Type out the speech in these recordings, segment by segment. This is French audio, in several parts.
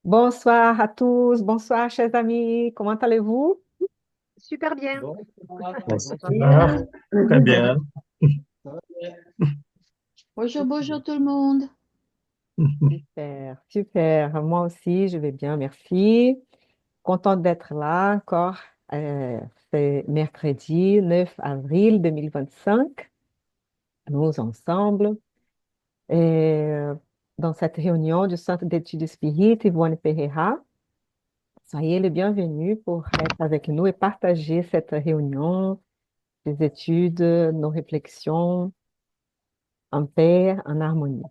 Bonsoir à tous, bonsoir chers amis, comment allez-vous? Super bien. Bonsoir, très bien. Bonjour, bonjour tout le monde. Super, super, moi aussi je vais bien, merci. Contente d'être là encore. Euh, c'est mercredi 9 avril 2025, nous ensemble, et, dans cette réunion du Centre d'études spirites Yvonne Pereira. Soyez les bienvenus pour être avec nous et partager cette réunion, des études, nos réflexions en paix, en harmonie.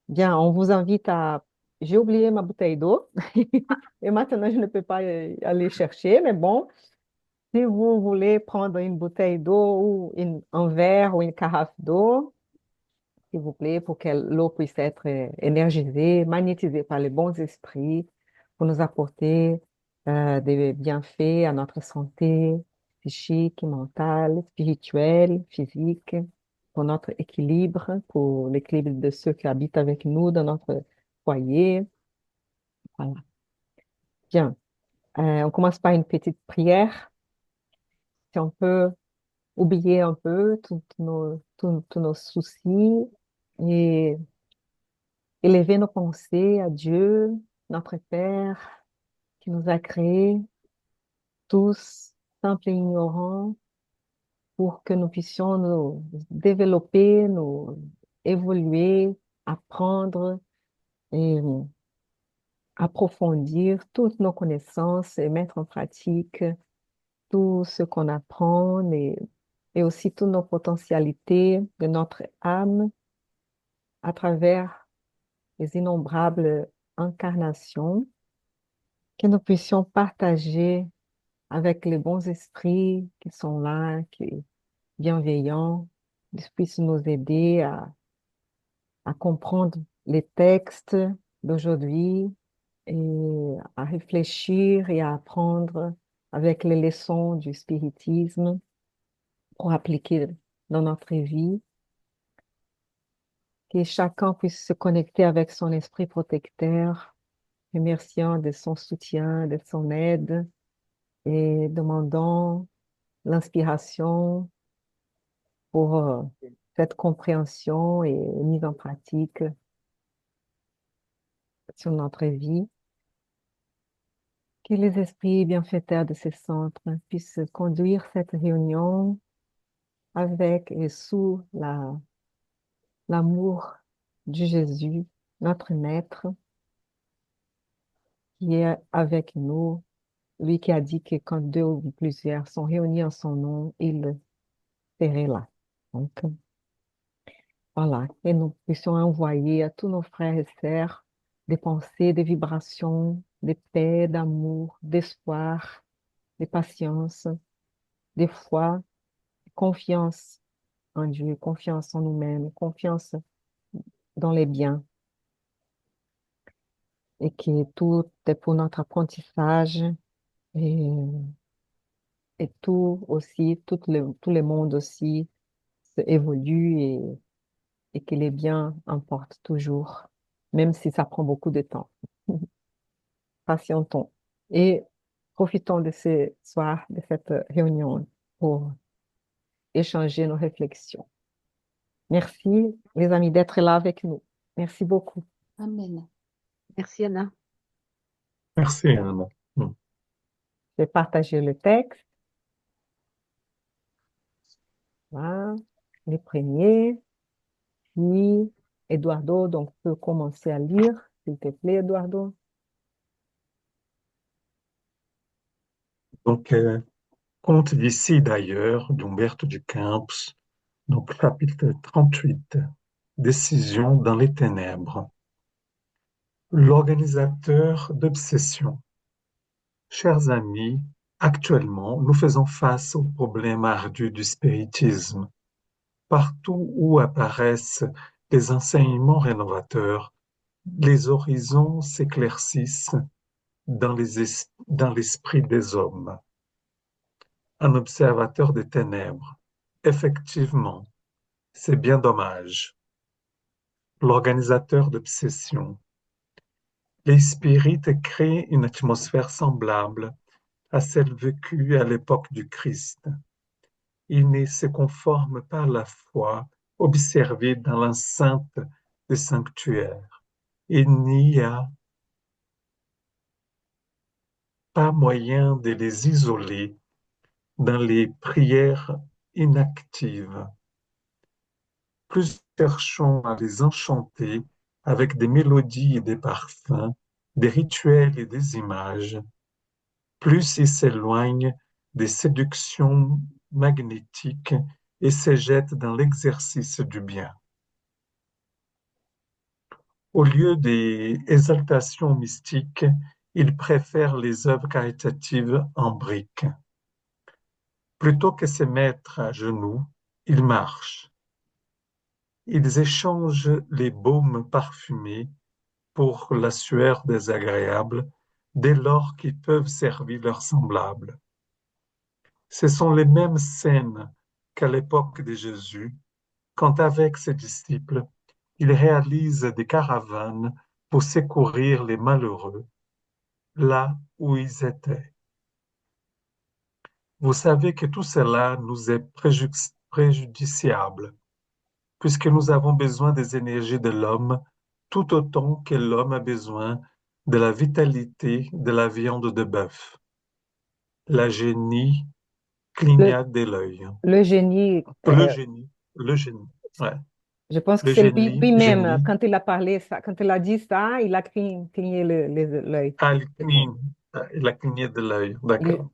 Bien, on vous invite à... J'ai oublié ma bouteille d'eau et maintenant je ne peux pas aller chercher, mais bon, si vous voulez prendre une bouteille d'eau ou un verre ou une carafe d'eau, s'il vous plaît, pour que l'eau puisse être énergisée, magnétisée par les bons esprits pour nous apporter des bienfaits à notre santé psychique, mentale, spirituelle, physique, pour notre équilibre, pour l'équilibre de ceux qui habitent avec nous dans notre foyer. Voilà. Bien. On commence par une petite prière. Si on peut oublier un peu tous nos soucis et élever nos pensées à Dieu, notre Père, qui nous a créés tous, simples et ignorants, pour que nous puissions nous développer, nous évoluer, apprendre et approfondir toutes nos connaissances et mettre en pratique tout ce qu'on apprend et aussi toutes nos potentialités de notre âme à travers les innombrables incarnations, que nous puissions partager avec les bons esprits qui sont là, qui bienveillants, qui puissent nous aider à comprendre les textes d'aujourd'hui et à réfléchir et à apprendre avec les leçons du spiritisme pour appliquer dans notre vie, que chacun puisse se connecter avec son esprit protecteur, remerciant de son soutien, de son aide et demandant l'inspiration pour cette compréhension et mise en pratique sur notre vie. Que les esprits bienfaiteurs de ces centres puissent conduire cette réunion avec et sous l'amour de Jésus, notre Maître, qui est avec nous, lui qui a dit que quand deux ou plusieurs sont réunis en son nom, il serait là. Donc, voilà, et nous puissions envoyer à tous nos frères et sœurs des pensées, des vibrations, des paix, d'amour, d'espoir, de patience, de foi, de confiance en Dieu, confiance en nous-mêmes, confiance dans les biens, et que tout est pour notre apprentissage et, et tout aussi, tout le monde aussi évolue et que les biens emportent toujours, même si ça prend beaucoup de temps. Patientons et profitons de ce soir, de cette réunion pour échanger nos réflexions. Merci, les amis, d'être là avec nous. Merci beaucoup. Amen. Merci Anna. Merci, Anna. Je vais partager le texte. Voilà, les premiers. Puis, Eduardo, donc, peut commencer à lire, s'il te plaît, Eduardo. Donc, conte d'ici d'ailleurs d'Umberto de Campos, donc chapitre 38, Décision dans les ténèbres. L'organisateur d'obsession. Chers amis, actuellement, nous faisons face au problème ardu du spiritisme. Partout où apparaissent des enseignements rénovateurs, les horizons s'éclaircissent dans l'esprit des hommes. Un observateur des ténèbres. Effectivement, c'est bien dommage. L'organisateur d'obsession. Les spirites créent une atmosphère semblable à celle vécue à l'époque du Christ. Ils ne se conforment pas à la foi observée dans l'enceinte des sanctuaires. Il n'y a pas moyen de les isoler dans les prières inactives. Plus cherchons à les enchanter avec des mélodies et des parfums, des rituels et des images, plus ils s'éloignent des séductions magnétiques et se jettent dans l'exercice du bien. Au lieu des exaltations mystiques, ils préfèrent les œuvres caritatives en briques. Plutôt que se mettre à genoux, ils marchent. Ils échangent les baumes parfumés pour la sueur désagréable, dès lors qu'ils peuvent servir leurs semblables. Ce sont les mêmes scènes qu'à l'époque de Jésus, quand avec ses disciples, il réalise des caravanes pour secourir les malheureux, là où ils étaient. Vous savez que tout cela nous est préjudiciable, puisque nous avons besoin des énergies de l'homme, tout autant que l'homme a besoin de la vitalité de la viande de bœuf. La génie Le, cligna de l'œil. le génie, Le génie, ouais. je pense que Le c'est génie, lui-même, génie, quand il a parlé ça, quand il a dit ça, il a cligné l'œil. ah, Je pense. il a cligné de l'œil, Il- d'accord.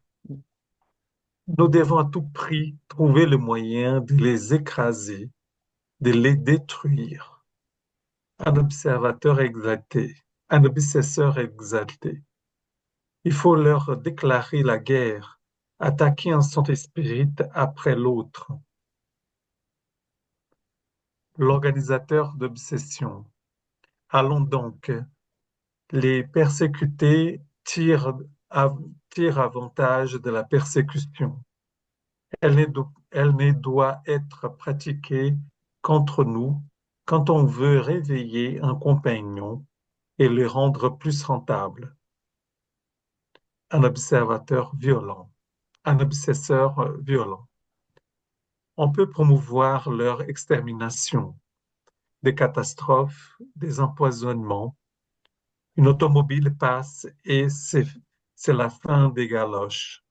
Nous devons à tout prix trouver le moyen de les écraser, de les détruire. Un observateur exalté, un obsesseur exalté. Il faut leur déclarer la guerre, attaquer un Saint-Esprit après l'autre. L'organisateur d'obsession. Allons donc, les persécutés tirent avantage de la persécution. Elle ne doit être pratiquée contre nous quand on veut réveiller un compagnon et le rendre plus rentable. Un observateur violent, un obsesseur violent. On peut promouvoir leur extermination, des catastrophes, des empoisonnements. Une automobile passe et c'est la fin des galoches.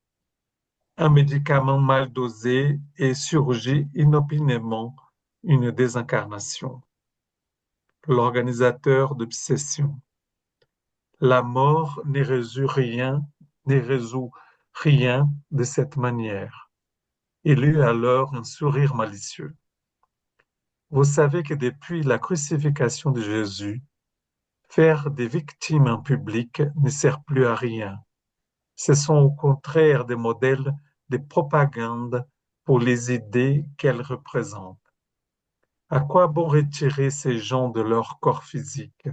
Un médicament mal dosé et surgit inopinément une désincarnation. L'organisateur d'obsession. La mort ne résout rien de cette manière. Il eut alors un sourire malicieux. Vous savez que depuis la crucifixion de Jésus, faire des victimes en public ne sert plus à rien. Ce sont au contraire des modèles de propagande pour les idées qu'elles représentent. À quoi bon retirer ces gens de leur corps physique?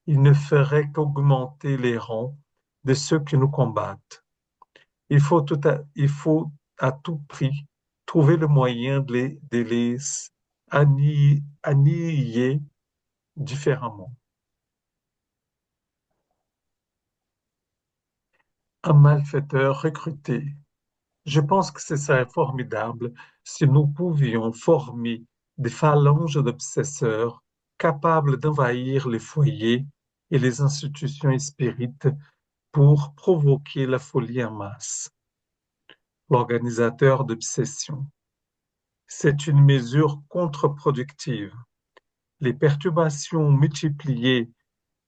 Ils ne feraient qu'augmenter les rangs de ceux qui nous combattent. Il faut à tout prix trouver le moyen de les annihiler différemment. Un malfaiteur recruté. Je pense que ce serait formidable si nous pouvions former des phalanges d'obsesseurs capables d'envahir les foyers et les institutions spirites pour provoquer la folie en masse. L'organisateur d'obsession. C'est une mesure contre-productive. Les perturbations multipliées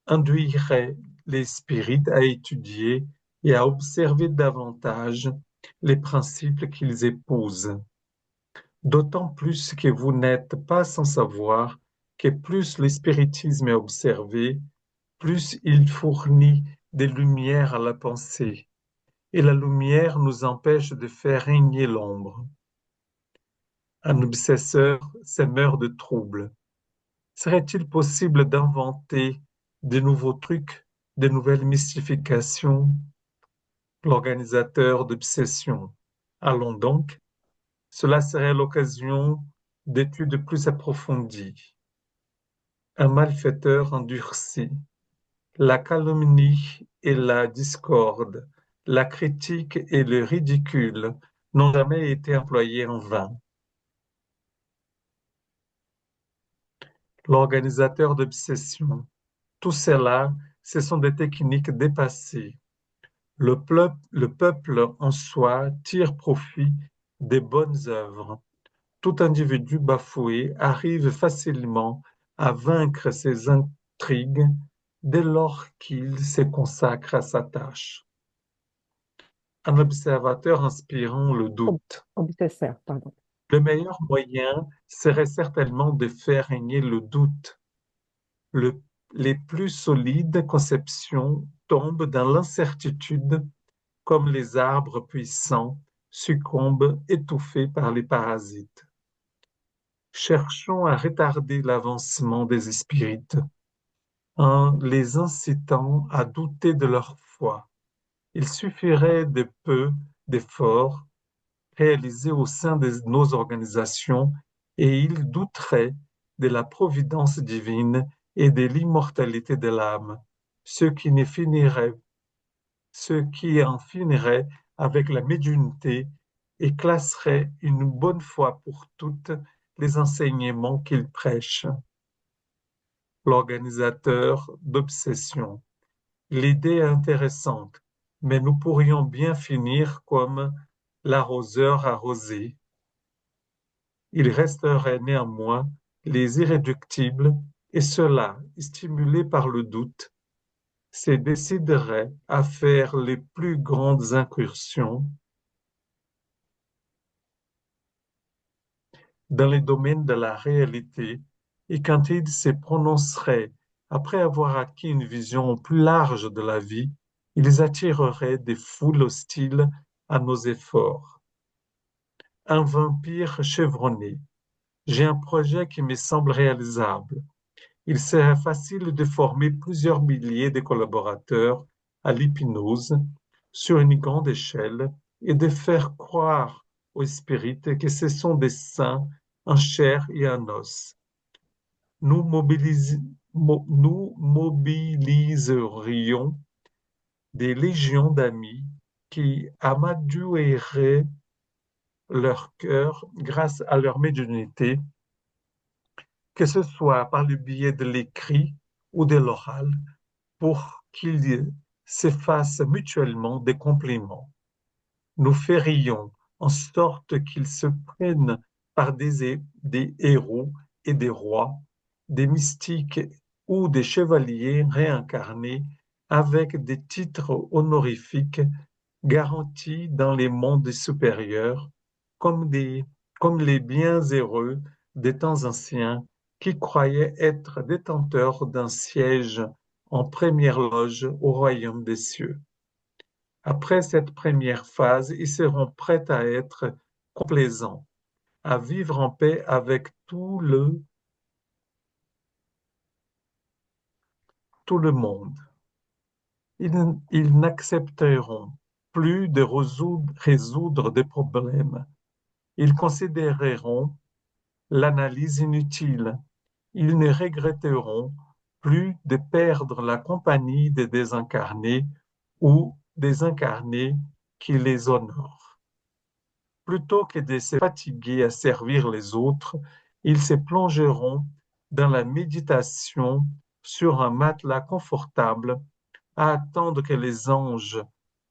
induiraient les spirites à étudier et à observer davantage les principes qu'ils épousent. D'autant plus que vous n'êtes pas sans savoir que plus le spiritisme est observé, plus il fournit des lumières à la pensée, et la lumière nous empêche de faire régner l'ombre. Un obsesseur s'émeurt de troubles. Serait-il possible d'inventer de nouveaux trucs, de nouvelles mystifications? L'organisateur d'obsession. Allons donc, cela serait l'occasion d'études plus approfondies. Un malfaiteur endurci. La calomnie et la discorde, la critique et le ridicule n'ont jamais été employés en vain. L'organisateur d'obsession, tout cela, ce sont des techniques dépassées. Le peuple en soi tire profit des bonnes œuvres. Tout individu bafoué arrive facilement à vaincre ses intrigues dès lors qu'il se consacre à sa tâche. Un observateur inspirant le doute. Obsesseur, pardon. Le meilleur moyen serait certainement de faire régner le doute. Les plus solides conceptions tombent dans l'incertitude comme les arbres puissants succombent étouffés par les parasites. Cherchons à retarder l'avancement des spirites en les incitant à douter de leur foi. Il suffirait de peu d'efforts réalisés au sein de nos organisations et ils douteraient de la providence divine et de l'immortalité de l'âme, ce qui en finirait avec la médiumnité et classerait une bonne fois pour toutes les enseignements qu'ils prêchent. L'organisateur d'obsession. L'idée est intéressante, mais nous pourrions bien finir comme l'arroseur arrosé. Il resterait néanmoins les irréductibles, et ceux-là, stimulés par le doute, se décideraient à faire les plus grandes incursions dans les domaines de la réalité, et quand ils se prononceraient après avoir acquis une vision plus large de la vie, ils attireraient des foules hostiles à nos efforts. Un vampire chevronné. J'ai un projet qui me semble réalisable. Il serait facile de former plusieurs milliers de collaborateurs à l'hypnose sur une grande échelle et de faire croire aux spirites que ce sont des saints en chair et en os. Nous mobiliserions des légions d'amis qui amadoueraient leur cœur grâce à leur médiumnité, que ce soit par le biais de l'écrit ou de l'oral, pour qu'ils s'effacent mutuellement des compliments. Nous ferions en sorte qu'ils se prennent par des héros et des rois, des mystiques ou des chevaliers réincarnés avec des titres honorifiques garantis dans les mondes supérieurs, comme, comme les bienheureux des temps anciens qui croyaient être détenteurs d'un siège en première loge au royaume des cieux. Après cette première phase, ils seront prêts à être complaisants, à vivre en paix avec tout le monde. Ils n'accepteront plus de résoudre des problèmes. Ils considéreront l'analyse inutile. Ils ne regretteront plus de perdre la compagnie des désincarnés ou des incarnés qui les honorent. Plutôt que de se fatiguer à servir les autres, ils se plongeront dans la méditation sur un matelas confortable à attendre que les anges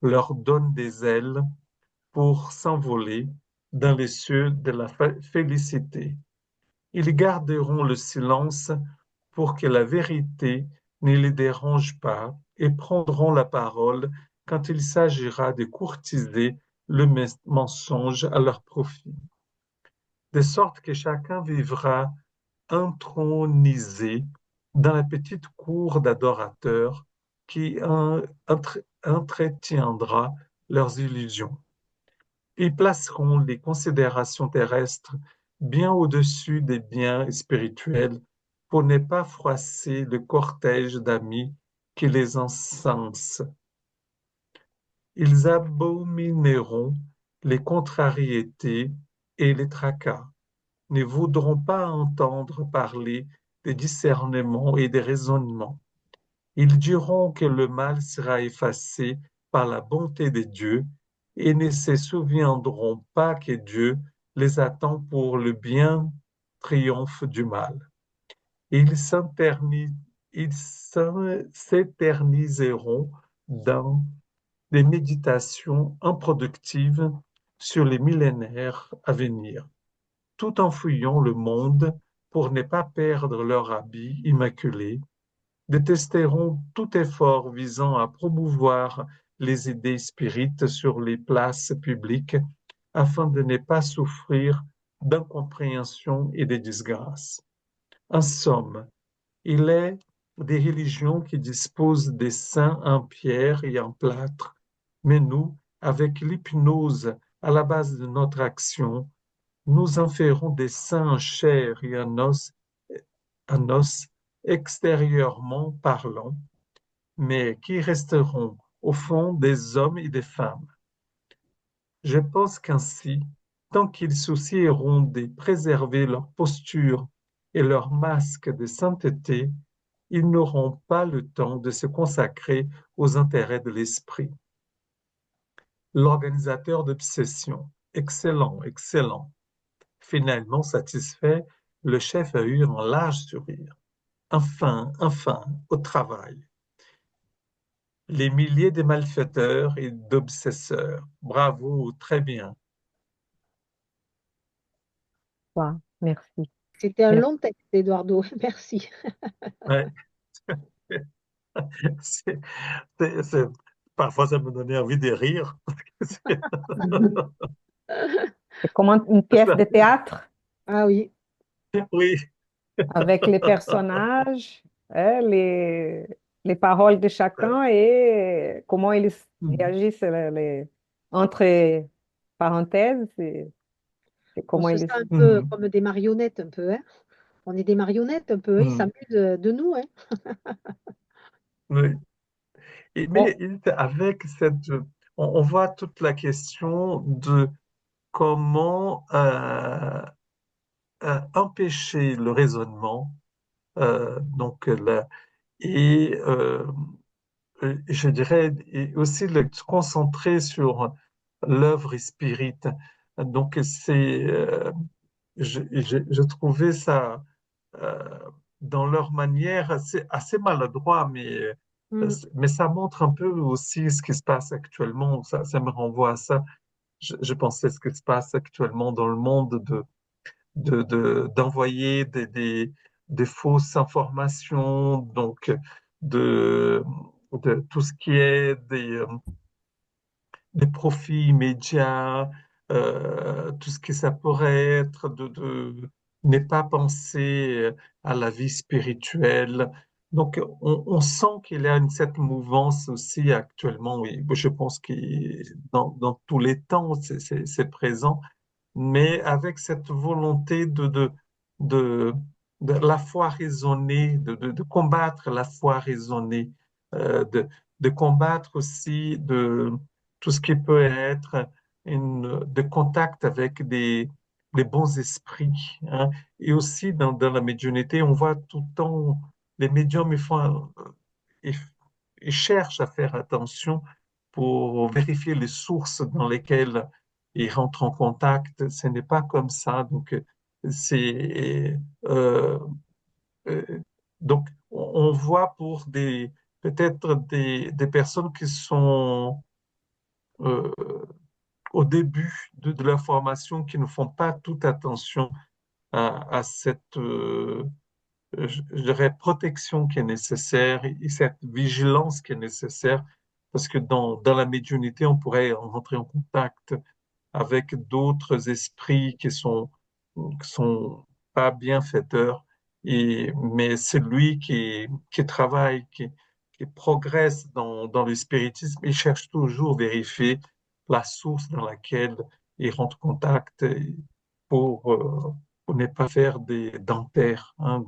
leur donnent des ailes pour s'envoler dans les cieux de la félicité. Ils garderont le silence pour que la vérité ne les dérange pas et prendront la parole quand il s'agira de courtiser le mensonge à leur profit. De sorte que chacun vivra intronisé dans la petite cour d'adorateurs qui entretiendra leurs illusions. Ils placeront les considérations terrestres bien au-dessus des biens spirituels pour ne pas froisser le cortège d'amis qui les encensent. Ils abomineront les contrariétés et les tracas, ne voudront pas entendre parler des discernements et des raisonnements. Ils diront que le mal sera effacé par la bonté de Dieu et ne se souviendront pas que Dieu les attend pour le bien triomphe du mal. Ils ils s'éterniseront dans des méditations improductives sur les millénaires à venir, tout en fouillant le monde pour ne pas perdre leur habit immaculé, détesteront tout effort visant à promouvoir les idées spirites sur les places publiques afin de ne pas souffrir d'incompréhension et de disgrâce. En somme, il est des religions qui disposent des saints en pierre et en plâtre, mais nous, avec l'hypnose à la base de notre action, nous en ferons des saints en chair et en os extérieurement parlant, mais qui resteront au fond des hommes et des femmes. Je pense qu'ainsi, tant qu'ils soucieront de préserver leur posture et leur masque de sainteté, ils n'auront pas le temps de se consacrer aux intérêts de l'esprit. L'organisateur d'obsession, excellent, excellent. Finalement satisfait, le chef a eu un large sourire. Enfin, enfin, au travail. Les milliers de malfaiteurs et d'obsesseurs. Bravo, très bien. Wow, merci. C'était un Merci. long texte, Eduardo. Merci. Ouais. C'est- c'est- Parfois, ça me donnait envie de rire. C'est- C'est comme une pièce de théâtre Ah oui, Oui. avec les personnages, les paroles de chacun et comment ils réagissent entre parenthèses. C'est on comment se ils... sent un peu Mhm. comme des marionnettes, un peu, hein. On est des marionnettes, un peu, hein. Ils Mhm. s'amusent de nous, hein. Oui. Bon, Mais avec cette, on voit toute la question de comment empêcher le raisonnement, donc et je dirais et aussi se concentrer sur l'œuvre spirite. Donc je trouvais ça euh, dans leur manière assez maladroit, Mm. mais ça montre un peu aussi ce qui se passe actuellement. Ça me renvoie à ça. Je pensais ce qui se passe actuellement dans le monde d'envoyer des fausses informations, donc de, de tout ce qui est des profits immédiats, tout ce que ça pourrait être, de ne pas penser à la vie spirituelle. Donc, on sent qu'il y a cette mouvance aussi actuellement. Oui, je pense que dans tous les temps, c'est présent, mais avec cette volonté de, de la foi raisonnée, de combattre la foi raisonnée, de combattre aussi tout ce qui peut être de contact avec des bons esprits, hein. Et aussi dans la médiumnité, on voit tout le temps, les médiums, ils, ils cherchent à faire attention pour vérifier les sources dans lesquelles ils rentrent en contact. Ce n'est pas comme ça. C'est euh, euh, on voit pour peut-être des personnes qui sont euh, au début de leur formation, qui ne font pas toute attention à cette je dirais, protection qui est nécessaire et cette vigilance qui est nécessaire, parce que dans la médiumnité, on pourrait rentrer en contact avec d'autres esprits qui sont pas bienfaiteurs, mais celui qui travaille, qui progresse dans le spiritisme, il cherche toujours à vérifier la source dans laquelle il rentre en contact pour, euh, pour ne pas faire des dentaires, hein.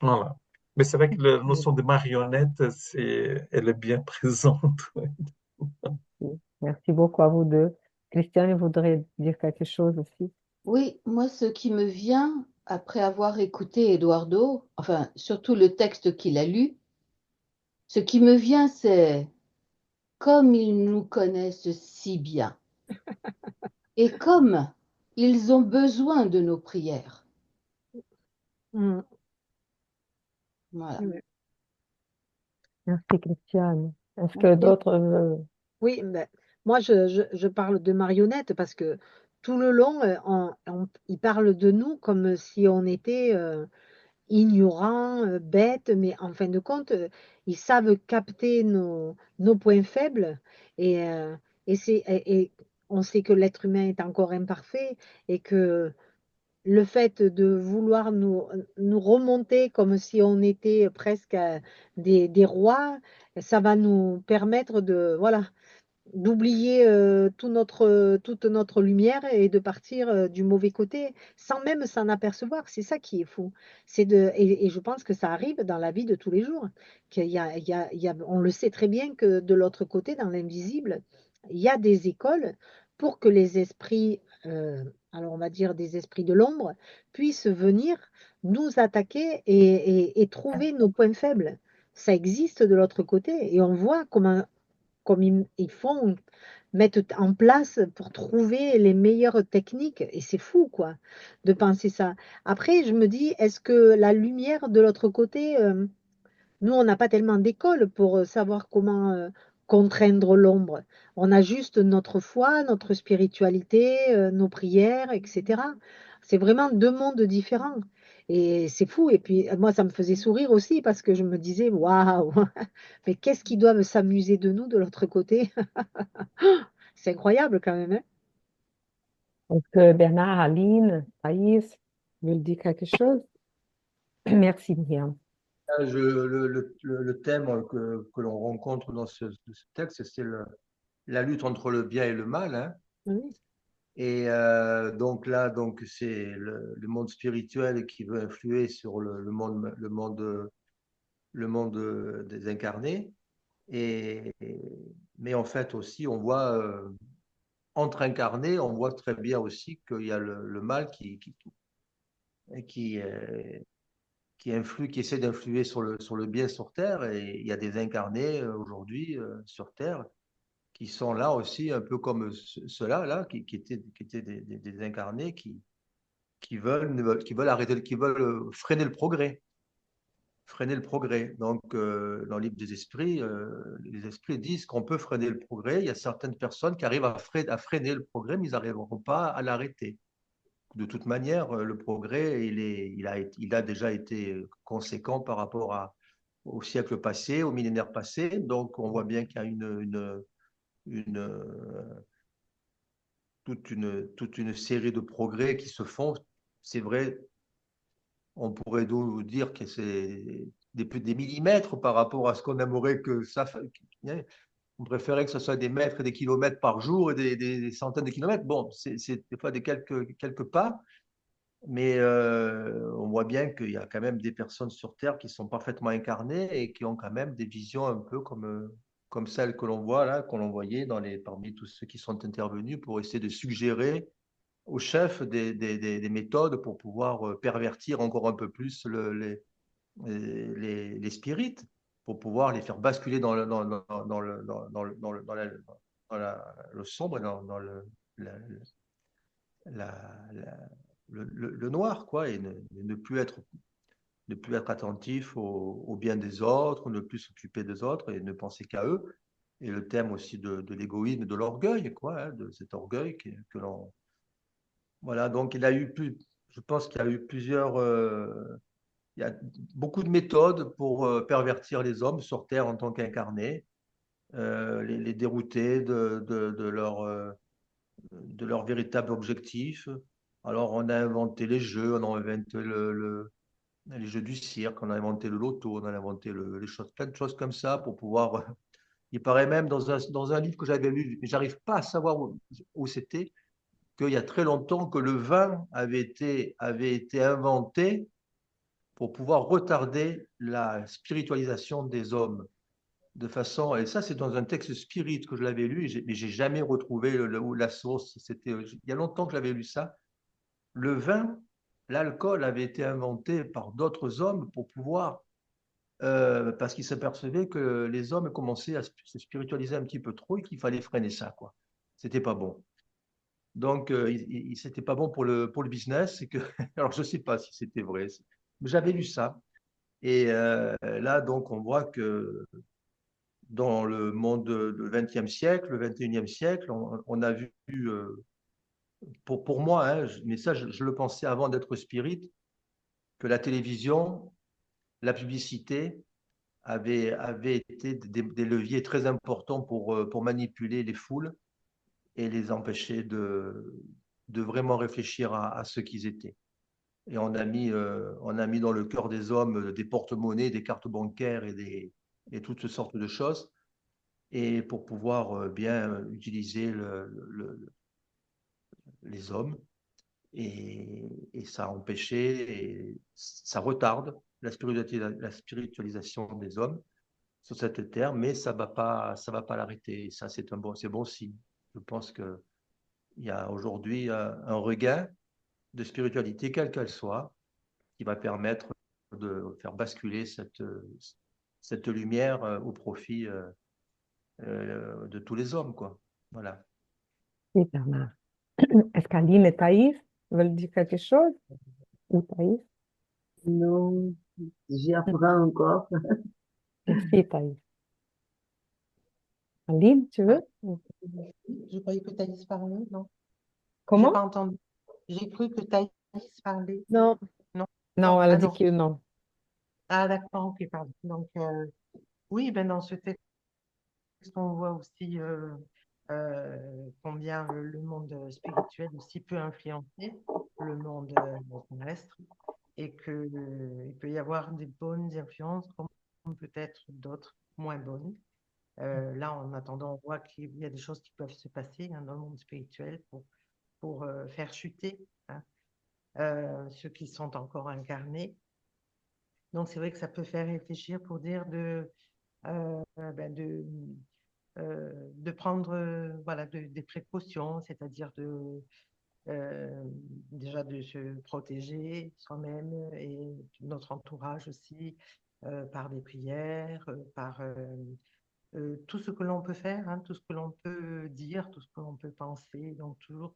Voilà. Mais c'est vrai que la notion de marionnette, elle est bien présente. merci beaucoup à vous deux. Christiane, vous voudrez dire quelque chose aussi? Oui, moi, ce qui me vient après avoir écouté Eduardo, enfin, surtout le texte qu'il a lu, Ce qui me vient, c'est comme ils nous connaissent si bien et comme ils ont besoin de nos prières. Mm. Voilà. Ouais. Merci, Christiane. Est-ce que Merci. d'autres... Oui, ben, moi je parle de marionnettes parce que tout le long, ils parlent de nous comme si on était ignorants, bêtes, mais en fin de compte, ils savent capter nos points faibles et, euh, et on sait que l'être humain est encore imparfait et que le fait de vouloir nous remonter comme si on était presque des rois, ça va nous permettre de, voilà, d'oublier toute notre lumière et de partir du mauvais côté sans même s'en apercevoir. C'est ça qui est fou. Et je pense que ça arrive dans la vie de tous les jours. On le sait très bien que de l'autre côté, dans l'invisible, il y a des écoles pour que les esprits, alors on va dire des esprits de l'ombre, puissent venir nous attaquer et trouver nos points faibles. Ça existe de l'autre côté et on voit comment comme ils font, mettent en place pour trouver les meilleures techniques. Et c'est fou, quoi, de penser ça. Après, je me dis, est-ce que la lumière de l'autre côté, nous, on n'a pas tellement d'école pour savoir comment contraindre l'ombre. On a juste notre foi, notre spiritualité, nos prières, etc. C'est vraiment deux mondes différents. Et c'est fou. Et puis, moi, ça me faisait sourire aussi parce que je me disais, waouh, mais qu'est-ce qu'ils doivent s'amuser de nous de l'autre côté? C'est incroyable quand même, hein? Est-ce que Bernard, Aline, Thaïs veulent dire quelque chose? Merci, Myriam. Le thème que l'on rencontre dans ce texte, c'est la lutte entre le bien et le mal, hein. Oui. Et donc là, c'est le monde spirituel qui veut influer sur le monde des incarnés. Et, mais en fait aussi, on voit entre incarnés, on voit très bien aussi qu'il y a le mal qui, qui influe, qui essaie d'influer sur le bien sur Terre. Et il y a des incarnés aujourd'hui sur Terre qui sont là aussi, un peu comme ceux-là, là, qui étaient des incarnés qui veulent arrêter, qui veulent freiner le progrès. Freiner le progrès. Donc, dans le livre des esprits, les esprits disent qu'on peut freiner le progrès. Il y a certaines personnes qui arrivent à freiner le progrès, mais ils n'arriveront pas à l'arrêter. De toute manière, le progrès, il a déjà été conséquent par rapport au siècle passé, au millénaire passé. Donc, on voit bien qu'il y a une, toute une série de progrès qui se font. C'est vrai, on pourrait donc dire que c'est des millimètres par rapport à ce qu'on aimerait que ça fasse. On préférait que ce soit des mètres, des kilomètres par jour et des centaines de kilomètres. Bon, c'est des fois des quelques pas, mais on voit bien qu'il y a quand même des personnes sur Terre qui sont parfaitement incarnées et qui ont quand même des visions un peu comme celles que l'on voit là, qu'on l'on voyait parmi tous ceux qui sont intervenus pour essayer de suggérer au chef des méthodes pour pouvoir pervertir encore un peu plus les spirites, pour pouvoir les faire basculer le sombre, la- le noir, quoi, et ne plus être attentif au bien des autres, ne plus s'occuper des autres et ne penser qu'à eux. Et le thème aussi de l'égoïsme, de l'orgueil, quoi, hein, de cet orgueil que l'on. Voilà, donc je pense qu'il y a eu il y a beaucoup de méthodes pour pervertir les hommes sur Terre en tant qu'incarnés, les dérouter de leur véritable objectif. Alors, on a inventé les jeux, on a inventé les jeux du cirque, on a inventé le loto, on a inventé plein de choses comme ça pour pouvoir. Il paraît même dans un livre que j'avais lu, mais j'arrive pas à savoir où c'était, qu'il y a très longtemps que le vin avait été inventé pour pouvoir retarder la spiritualisation des hommes. De façon, et ça c'est dans un texte spirit que je l'avais lu, mais j'ai jamais retrouvé la source. Il y a longtemps que j'avais lu ça. Le vin, l'alcool avait été inventé par d'autres hommes pour pouvoir parce qu'il s'apercevait que les hommes commençaient à se spiritualiser un petit peu trop et qu'il fallait freiner ça, quoi. C'était pas bon. Donc, c'était pas bon pour le business. Alors, je sais pas si c'était vrai, mais j'avais lu ça. Et là, donc, on voit que dans le monde du XXe siècle, le XXIe siècle, on a vu, pour moi, hein, mais ça, je le pensais avant d'être spirit, que la télévision, la publicité avaient été des leviers très importants pour manipuler les foules et les empêcher de vraiment réfléchir à ce qu'ils étaient. Et on a mis dans le cœur des hommes des porte-monnaies, des cartes bancaires et toutes sortes de choses, et pour pouvoir bien utiliser les hommes. Et ça a empêché, et ça retarde la spiritualisation des hommes sur cette terre, mais ça va pas l'arrêter. Et ça, c'est bon signe. Je pense qu'il y a aujourd'hui un regain de spiritualité, quelle qu'elle soit, qui va permettre de faire basculer cette lumière au profit de tous les hommes, quoi. Voilà. Oui, Bernard. Est-ce qu'Aline et Thaïs veulent dire quelque chose? Ou Thaïs? Non, j'y apprends encore. Merci, Thaïs. Aline, tu Ah, veux? je croyais que Thaïs parlait, non? J'ai Comment? pas entendu. J'ai cru que Thaïs parlait. Non, Non. Non, elle a Ah dit non. que non. Ah d'accord, ok, pardon. Donc oui, ben dans ce texte, on voit aussi combien le monde spirituel aussi peut influencer le monde terrestre et qu'il peut y avoir des bonnes influences comme peut-être d'autres moins bonnes. Là, en attendant, on voit qu'il y a des choses qui peuvent se passer dans le monde spirituel pour faire chuter hein, ceux qui sont encore incarnés. Donc, c'est vrai que ça peut faire réfléchir pour dire ben de prendre voilà, des précautions, c'est-à-dire déjà de se protéger soi-même et notre entourage aussi par des prières, par tout ce que l'on peut faire, hein, tout ce que l'on peut dire, tout ce que l'on peut penser, donc toujours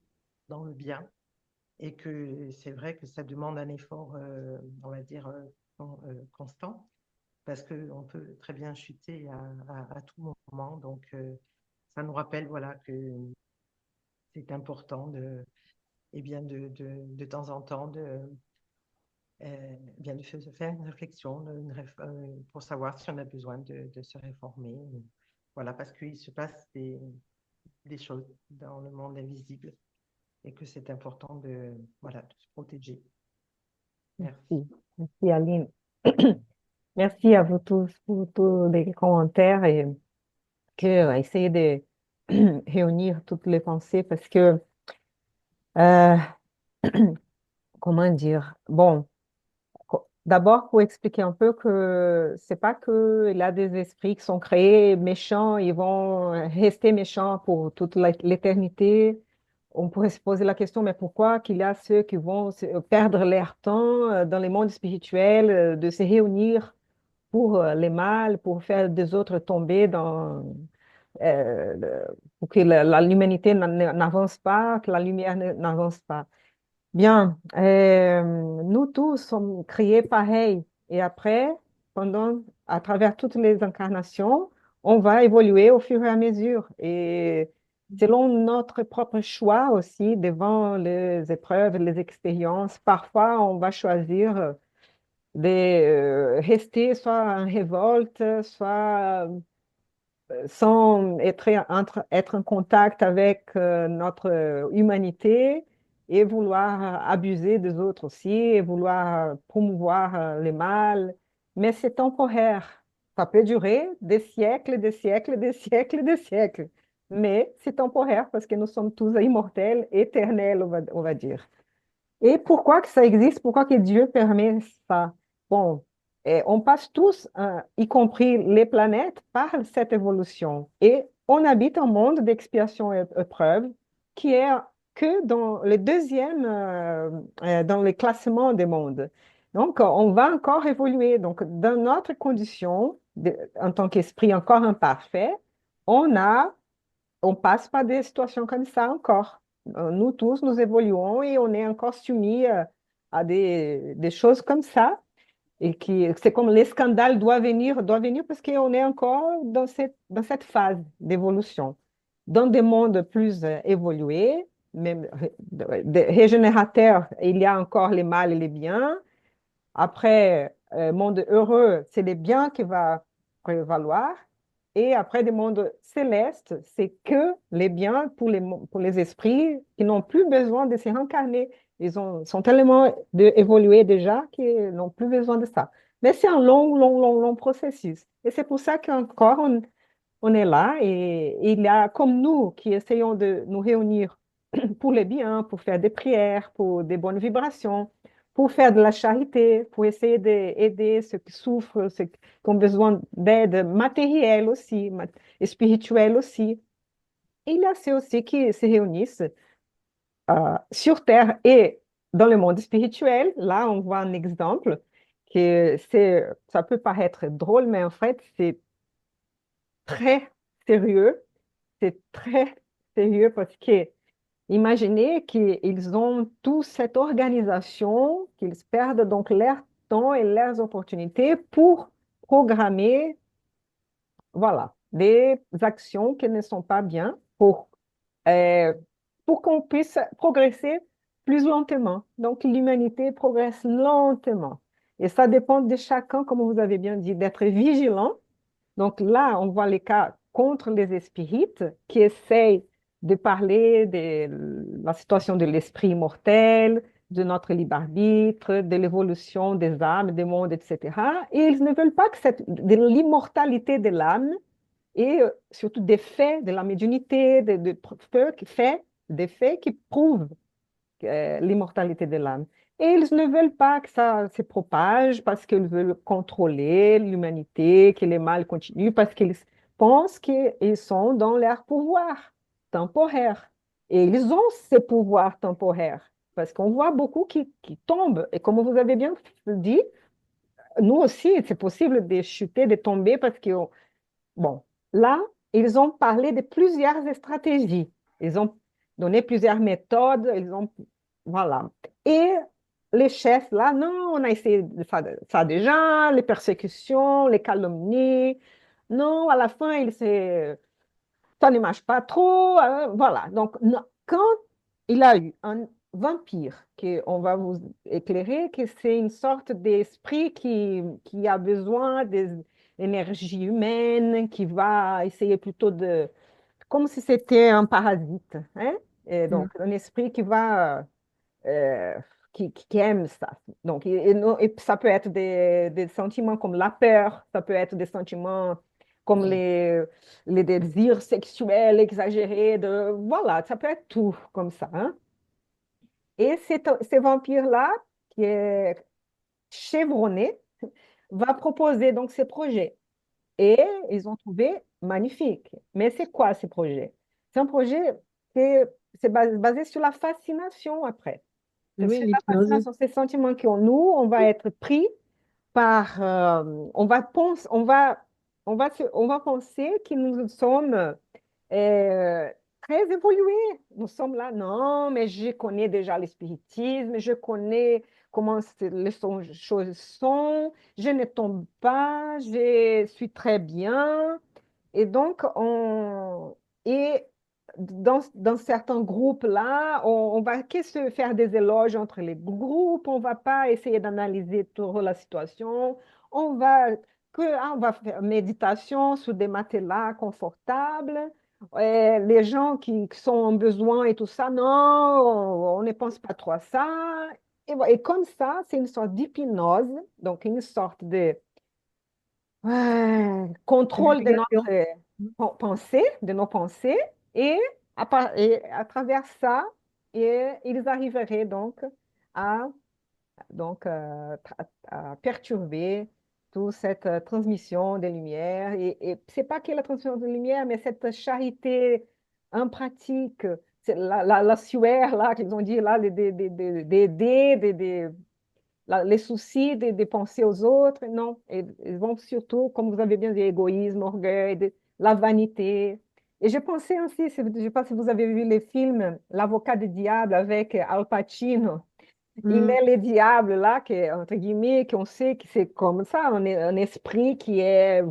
dans le bien. Et que c'est vrai que ça demande un effort, on va dire, constant, parce qu'on peut très bien chuter à tout moment. Donc, ça nous rappelle voilà, que c'est important et bien de temps en temps bien de faire une réflexion pour savoir si on a besoin de se réformer. Voilà, parce qu'il se passe des choses dans le monde invisible et que c'est important voilà, de se protéger. Merci. Merci. Merci, Aline. Merci à vous tous pour tous les commentaires et essayer de réunir toutes les pensées parce que, euh, comment dire, bon, d'abord pour expliquer un peu que c'est pas que il y a des esprits qui sont créés méchants, ils vont rester méchants pour toute l'éternité. On pourrait se poser la question, mais pourquoi qu'il y a ceux qui vont perdre leur temps dans les mondes spirituels, de se réunir pour les mâles, pour faire des autres tomber pour que l'humanité n'avance pas, que la lumière n'avance pas. Bien, nous tous sommes créés pareils. Et après, à travers toutes les incarnations, on va évoluer au fur et à mesure. Et selon notre propre choix aussi, devant les épreuves, les expériences, parfois on va choisir de rester soit en révolte, soit sans être en contact avec notre humanité et vouloir abuser des autres aussi, et vouloir promouvoir le mal. Mais c'est temporaire. Ça peut durer des siècles, des siècles, des siècles, des siècles. Mais c'est temporaire parce que nous sommes tous immortels, éternels, on va dire. Et pourquoi que ça existe? Pourquoi que Dieu permet ça? Bon, on passe tous, y compris les planètes, par cette évolution. Et on habite un monde d'expiation et épreuve qui est que dans le deuxième, dans le classement des mondes. Donc, on va encore évoluer. Donc, dans notre condition, en tant qu'esprit encore imparfait, on a, on passe par des situations comme ça encore. Nous tous, nous évoluons et on est encore soumis à des choses comme ça. Et qui, c'est comme les scandales doivent venir parce qu'on est encore dans cette phase d'évolution. Dans des mondes plus évolués, même régénérateurs, il y a encore les mal et les biens. Après, monde heureux, c'est les biens qui va prévaloir. Et après, des mondes célestes, c'est que les biens pour les esprits qui n'ont plus besoin de se réincarner. Sont tellement évolués déjà qu'ils n'ont plus besoin de ça. Mais c'est un long processus. Et c'est pour ça qu'encore on est là et il y a comme nous qui essayons de nous réunir pour les biens, pour faire des prières, pour des bonnes vibrations, pour faire de la charité, pour essayer d'aider ceux qui souffrent, ceux qui ont besoin d'aide matérielle aussi, spirituelle aussi. Et il y a ceux aussi qui se réunissent sur Terre et dans le monde spirituel. Là, on voit un exemple que ça peut paraître drôle, mais en fait, c'est très sérieux. C'est très sérieux parce que imaginez qu'ils ont toute cette organisation, qu'ils perdent donc leur temps et leurs opportunités pour programmer, voilà, des actions qui ne sont pas bien euh, pour qu'on puisse progresser plus lentement. Donc, l'humanité progresse lentement. Et ça dépend de chacun, comme vous avez bien dit, d'être vigilant. Donc là, on voit les cas contre les spirites qui essayent de parler de la situation de l'esprit mortel, de notre libre arbitre, de l'évolution des âmes, des mondes, etc. Et ils ne veulent pas que de l'immortalité de l'âme et surtout des faits de la médiumnité, des faits qui prouvent l'immortalité de l'âme. Et ils ne veulent pas que ça se propage parce qu'ils veulent contrôler l'humanité, que les mal continuent, parce qu'ils pensent qu'ils sont dans leur pouvoir temporaire. Et ils ont ces pouvoirs temporaires, parce qu'on voit beaucoup qui tombent. Et comme vous avez bien dit, nous aussi, c'est possible de chuter, de tomber, parce que bon, là, ils ont parlé de plusieurs stratégies. Ils ont donné plusieurs méthodes. Voilà. Et les chefs, là, non, on a essayé de faire ça déjà, les persécutions, les calomnies. Non, à la fin, ça ne marche pas trop. Voilà. Donc, quand il a eu un vampire, on va vous éclairer que c'est une sorte d'esprit qui a besoin des énergies humaines, qui va essayer plutôt comme si c'était un parasite, hein? Et donc, un esprit qui va euh, qui aiment ça. Donc, et ça peut être des sentiments comme la peur, ça peut être des sentiments comme les désirs sexuels exagérés, voilà, ça peut être tout comme ça, hein. Et ce vampire-là, qui est chevronné, va proposer donc ces projets. Et ils ont trouvé magnifique. Mais c'est quoi ces projets? C'est un projet qui c'est basé sur la fascination après. Donc, Oui, c'est la l'hypnose. fascination, ces sentiments qu'on nous, on va être pris par, on va penser que nous sommes très évolués. Nous sommes là, non, mais je connais déjà le spiritisme, je connais comment choses sont, je ne tombe pas, je suis très bien. Et donc, et dans certains groupes-là, on va que se faire des éloges entre les groupes, on ne va pas essayer d'analyser trop la situation, on va faire méditation sur des matelas confortables. Les gens qui sont en besoin et tout ça, non, on ne pense pas trop à ça. Et comme ça, c'est une sorte d'hypnose, donc une sorte de contrôle de notre Navigation. pensée, de nos pensées, et et à travers ça, ils arriveraient donc à, à perturber toute cette transmission des lumières. Et c'est pas que la transmission des lumières, mais cette charité en pratique, c'est la sueur là qu'ils ont dit là, d'aider, les soucis de penser aux autres, non. Ils vont surtout, comme vous avez bien dit, égoïsme, orgueil, la vanité. Et je pensais aussi, je ne sais pas si vous avez vu les films L'avocat du diable avec Al Pacino. Il Mm. est le diable là, qui est, entre guillemets, qu'on sait que c'est comme ça, un esprit qui est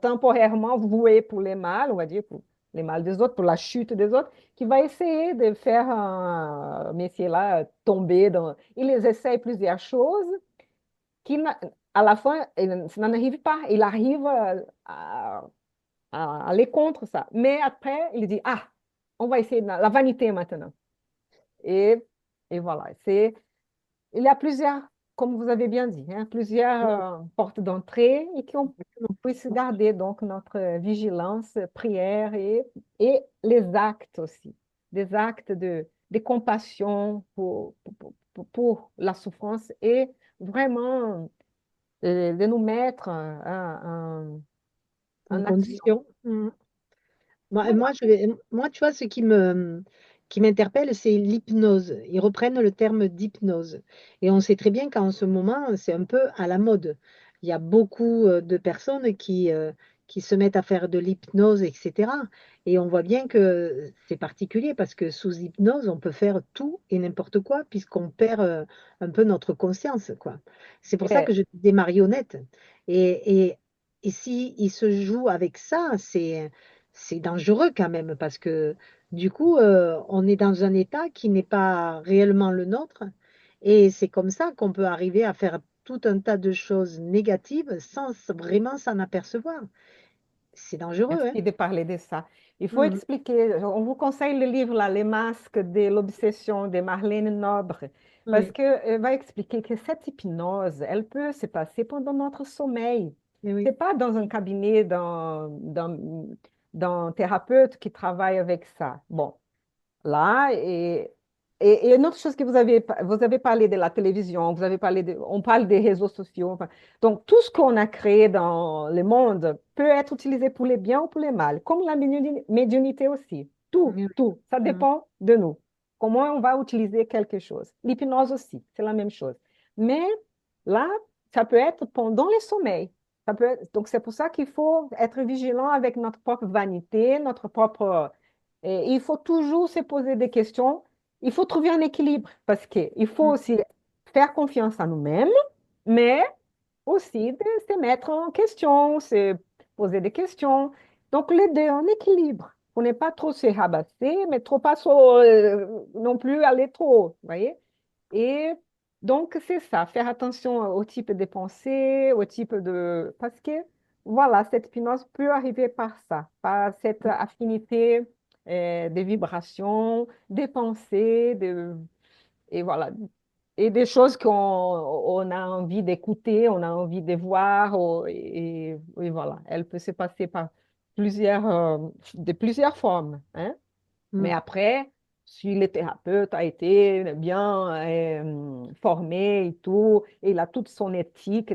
temporairement voué pour les mal, on va dire, pour les mal des autres, pour la chute des autres, qui va essayer de faire un métier là tomber dans. Il les essaye plusieurs choses qui, à la fin, ça n'en arrive pas. Il arrive à aller contre ça. Mais après, il dit, ah, on va essayer la vanité maintenant. Et, et voilà, il y a plusieurs, comme vous avez bien dit, hein, plusieurs portes d'entrée et qu'on puisse garder donc notre vigilance, prière et les actes aussi, des actes de compassion pour la souffrance et vraiment de nous mettre En en action. condition. Mm. Voilà. Moi, tu vois, ce qui m'interpelle, c'est l'hypnose. Ils reprennent le terme d'hypnose. Et on sait très bien qu'en ce moment, c'est un peu à la mode. Il y a beaucoup de personnes qui se mettent à faire de l'hypnose, etc. Et on voit bien que c'est particulier parce que sous hypnose, on peut faire tout et n'importe quoi puisqu'on perd un peu notre conscience, quoi. C'est pour ça Et que je dis des marionnettes. Et, et, et si ils se jouent avec ça, c'est dangereux quand même parce que du coup, on est dans un état qui n'est pas réellement le nôtre et c'est comme ça qu'on peut arriver à faire tout un tas de choses négatives sans vraiment s'en apercevoir. C'est dangereux, hein? merci de parler de ça. Il faut Mhm. expliquer, on vous conseille le livre là, Les masques de l'obsession de Marlène Nobre, parce Oui, qu'elle va expliquer que cette hypnose, elle peut se passer pendant notre sommeil. eh C'est oui. pas dans un cabinet d'un thérapeute qui travaille avec ça. Bon, là, et une autre chose que vous avez parlé de la télévision, vous avez parlé on parle des réseaux sociaux. Enfin, donc, tout ce qu'on a créé dans le monde peut être utilisé pour les biens ou pour les mal, comme la médiumnité aussi. Tout, Eh oui. tout, ça Mhm. dépend de nous. Comment on va utiliser quelque chose. L'hypnose aussi, c'est la même chose. Mais là, ça peut être pendant les sommeils. Donc, c'est pour ça qu'il faut être vigilant avec notre propre vanité, notre propre et il faut toujours se poser des questions. Il faut trouver un équilibre parce qu'il faut Mhm. aussi faire confiance à nous-mêmes, mais aussi de se mettre en question, se poser des questions. Donc, les deux en équilibre. Pour ne pas trop se rabasser, mais trop pas non plus aller trop haut, vous voyez? Et donc, c'est ça, faire attention au type de pensée, au type de. Parce que, voilà, cette hypnose peut arriver par ça, par cette affinité des vibrations, des pensées, et voilà. Et des choses on a envie d'écouter, on a envie de voir, et voilà. Elle peut se passer par de plusieurs formes, hein. Mais Mhm. après, si le thérapeute a été bien formé et tout, et il a toute son éthique,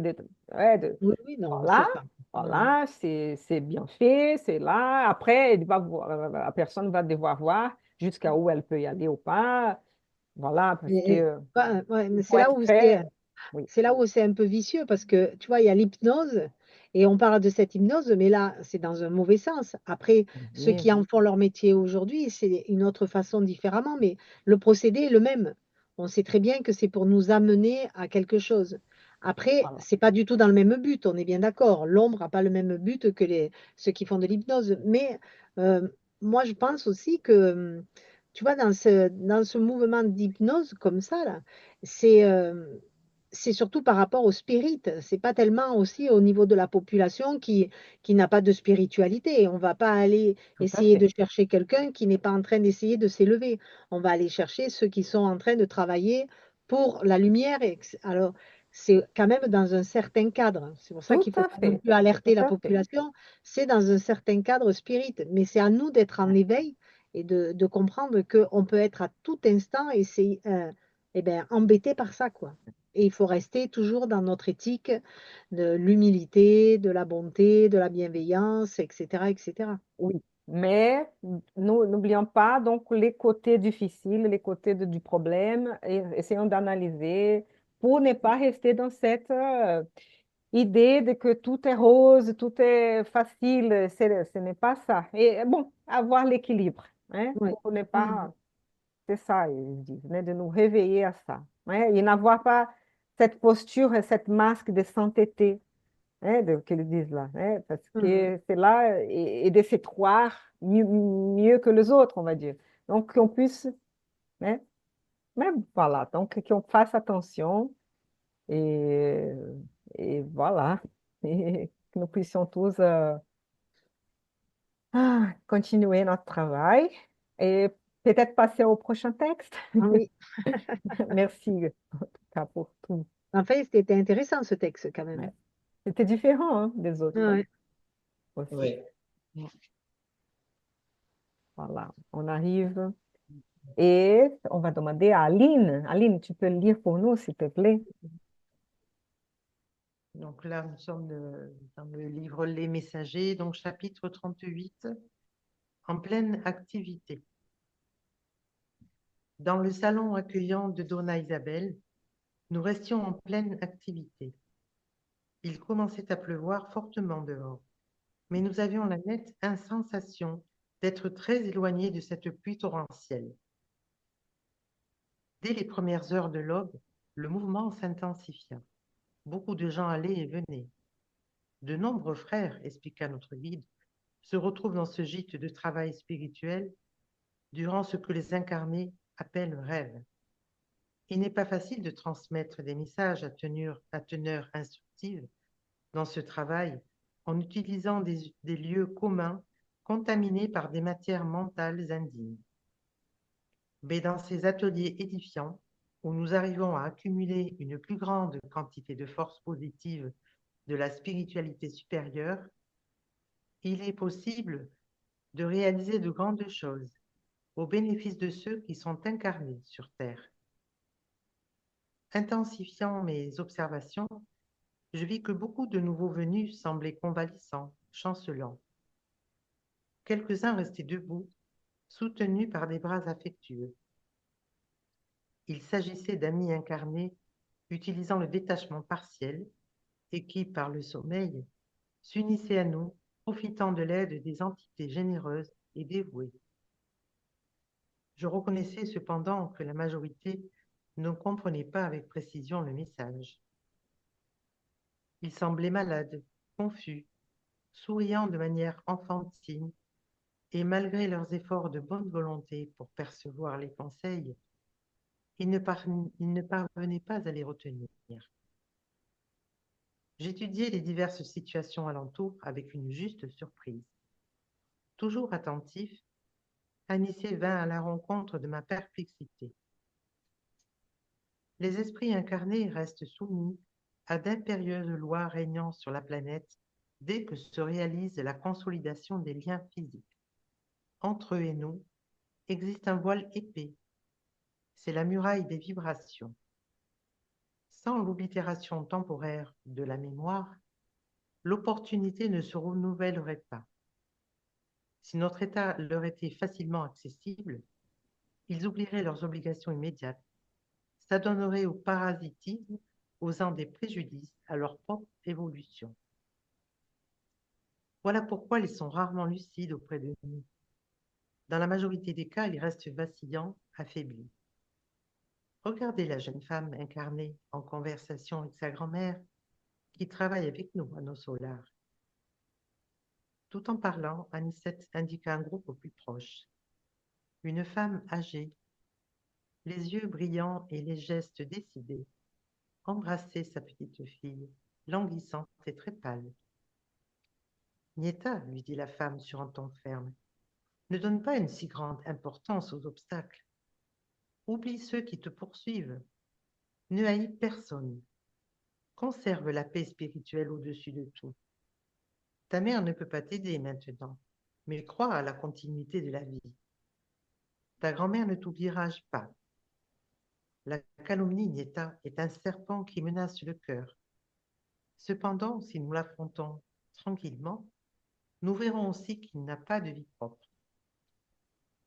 ouais, Oui, oui, non, c'est voilà, ça. Mhm. voilà, c'est bien fait, c'est là. Après, la personne va devoir voir jusqu'à où elle peut y aller ou pas. Voilà, parce que Ouais, ouais, il mais faut être prêt. Oui. c'est là où c'est un peu vicieux parce que tu vois, il y a l'hypnose et on parle de cette hypnose, mais là, c'est dans un mauvais sens. Après, ceux Oui, qui en font leur métier aujourd'hui, c'est une autre façon différemment, mais le procédé est le même. On sait très bien que c'est pour nous amener à quelque chose. Après, voilà. c'est pas du tout dans le même but, on est bien d'accord. L'ombre n'a pas le même but que ceux qui font de l'hypnose. Mais euh, moi, je pense aussi que, tu vois, dans ce mouvement d'hypnose comme ça, là, c'est c'est surtout par rapport au spirit. C'est pas tellement aussi au niveau de la population qui n'a pas de spiritualité. On va pas aller Tout à essayer de fait. chercher quelqu'un qui n'est pas en train d'essayer de s'élever. On va aller chercher ceux qui sont en train de travailler pour la lumière. Alors, c'est quand même dans un certain cadre. C'est pour ça Tout qu'il faut à pas non fait. plus Tout alerter la à fait. population. C'est dans un certain cadre spirit. Mais c'est à nous d'être en éveil et de comprendre qu'on peut être à tout instant et c'est eh ben, embêté par ça, quoi. Et il faut rester toujours dans notre éthique de l'humilité, de la bonté, de la bienveillance, etc., etc. Oui, mais nous n'oublions pas donc les côtés difficiles, les côtés du problème, et essayons d'analyser pour ne pas rester dans cette idée de que tout est rose, tout est facile. Ce n'est pas ça. Et bon, avoir l'équilibre, hein, Oui. pour ne pas. C'est ça, ils disent, né, de nous réveiller à ça, né, et n'avoir pas cette posture et cette masque de sainteté, né, qu'ils disent là, né, parce Mhm. que c'est là, et de se croire mieux que les autres, on va dire. Donc, qu'on puisse, né, mais voilà, donc qu'on fasse attention et, et voilà, et que nous puissions tous continuer notre travail et peut-être passer au prochain texte. Ah oui. Merci en tout cas pour tout. Enfin, c'était intéressant ce texte quand Ouais. même. C'était différent hein, des autres Ah hein, ouais. aussi. Oui. Voilà, on arrive et on va demander à Aline. Aline, tu peux le lire pour nous, s'il te plaît? Donc là, nous sommes dans le livre Les Messagers, donc chapitre 38, en pleine activité. Dans le salon accueillant de Donna Isabelle, nous restions en pleine activité. Il commençait à pleuvoir fortement dehors, mais nous avions la nette sensation d'être très éloignés de cette pluie torrentielle. Dès les premières heures de l'aube, le mouvement s'intensifia. Beaucoup de gens allaient et venaient. De nombreux frères, expliqua notre guide, se retrouvent dans ce gîte de travail spirituel durant ce que les incarnés appellent rêve. Il n'est pas facile de transmettre des messages à teneur instructive dans ce travail en utilisant des lieux communs contaminés par des matières mentales indignes. Mais dans ces ateliers édifiants, où nous arrivons à accumuler une plus grande quantité de forces positives de la spiritualité supérieure, il est possible de réaliser de grandes choses au bénéfice de ceux qui sont incarnés sur Terre. Intensifiant mes observations, je vis que beaucoup de nouveaux venus semblaient convalescents, chancelants. Quelques-uns restaient debout, soutenus par des bras affectueux. Il s'agissait d'amis incarnés utilisant le détachement partiel et qui, par le sommeil, s'unissaient à nous, profitant de l'aide des entités généreuses et dévouées. Je reconnaissais cependant que la majorité ne comprenait pas avec précision le message. Ils semblaient malades, confus, souriant de manière enfantine, et malgré leurs efforts de bonne volonté pour percevoir les conseils, ils ne parvenaient pas à les retenir. J'étudiais les diverses situations alentour avec une juste surprise. Toujours attentif, Anissé vint à la rencontre de ma perplexité. Les esprits incarnés restent soumis à d'impérieuses lois régnant sur la planète dès que se réalise la consolidation des liens physiques. Entre eux et nous existe un voile épais. C'est la muraille des vibrations. Sans l'oblitération temporaire de la mémoire, l'opportunité ne se renouvellerait pas. Si notre état leur était facilement accessible, ils oublieraient leurs obligations immédiates, s'adonneraient au parasitisme, causant des préjudices à leur propre évolution. Voilà pourquoi ils sont rarement lucides auprès de nous. Dans la majorité des cas, ils restent vacillants, affaiblis. Regardez la jeune femme incarnée en conversation avec sa grand-mère qui travaille avec nous à nos solars. Tout en parlant, Anicette indiqua un groupe au plus proche. Une femme âgée, les yeux brillants et les gestes décidés, embrassait sa petite fille, languissante et très pâle. Nieta, lui dit la femme sur un ton ferme, ne donne pas une si grande importance aux obstacles. Oublie ceux qui te poursuivent. Ne haïs personne. Conserve la paix spirituelle au-dessus de tout. Ta mère ne peut pas t'aider maintenant, mais crois à la continuité de la vie. Ta grand-mère ne t'oubliera pas. La calomnie, Nieta, est un serpent qui menace le cœur. Cependant, si nous l'affrontons tranquillement, nous verrons aussi qu'il n'a pas de vie propre.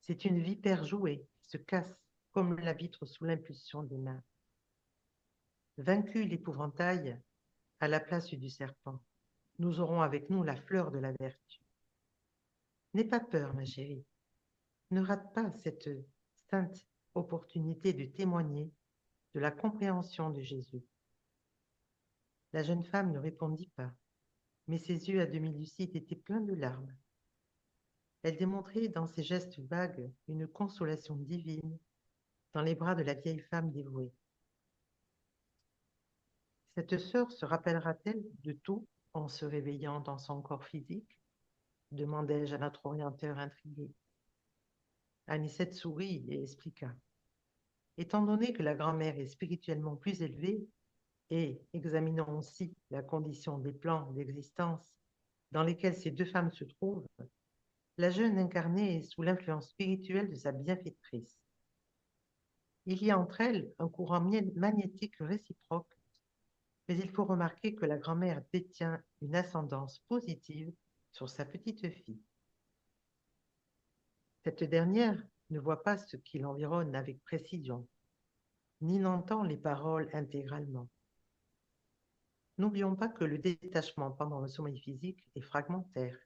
C'est une vipère jouée qui se casse comme la vitre sous l'impulsion des mains. Vaincu l'épouvantail à la place du serpent, nous aurons avec nous la fleur de la vertu. N'aie pas peur, ma chérie. Ne rate pas cette sainte opportunité de témoigner de la compréhension de Jésus. La jeune femme ne répondit pas, mais ses yeux à demi lucides étaient pleins de larmes. Elle démontrait dans ses gestes vagues une consolation divine dans les bras de la vieille femme dévouée. Cette sœur se rappellera-t-elle de tout en se réveillant dans son corps physique? Demandai-je à notre orienteur intrigué. Anicette sourit et expliqua. Étant donné que la grand-mère est spirituellement plus élevée, et examinons aussi la condition des plans d'existence dans lesquels ces deux femmes se trouvent, la jeune incarnée est sous l'influence spirituelle de sa bienfaitrice. Il y a entre elles un courant magnétique réciproque, mais il faut remarquer que la grand-mère détient une ascendance positive sur sa petite fille. Cette dernière ne voit pas ce qui l'environne avec précision, ni n'entend les paroles intégralement. N'oublions pas que le détachement pendant le sommeil physique est fragmentaire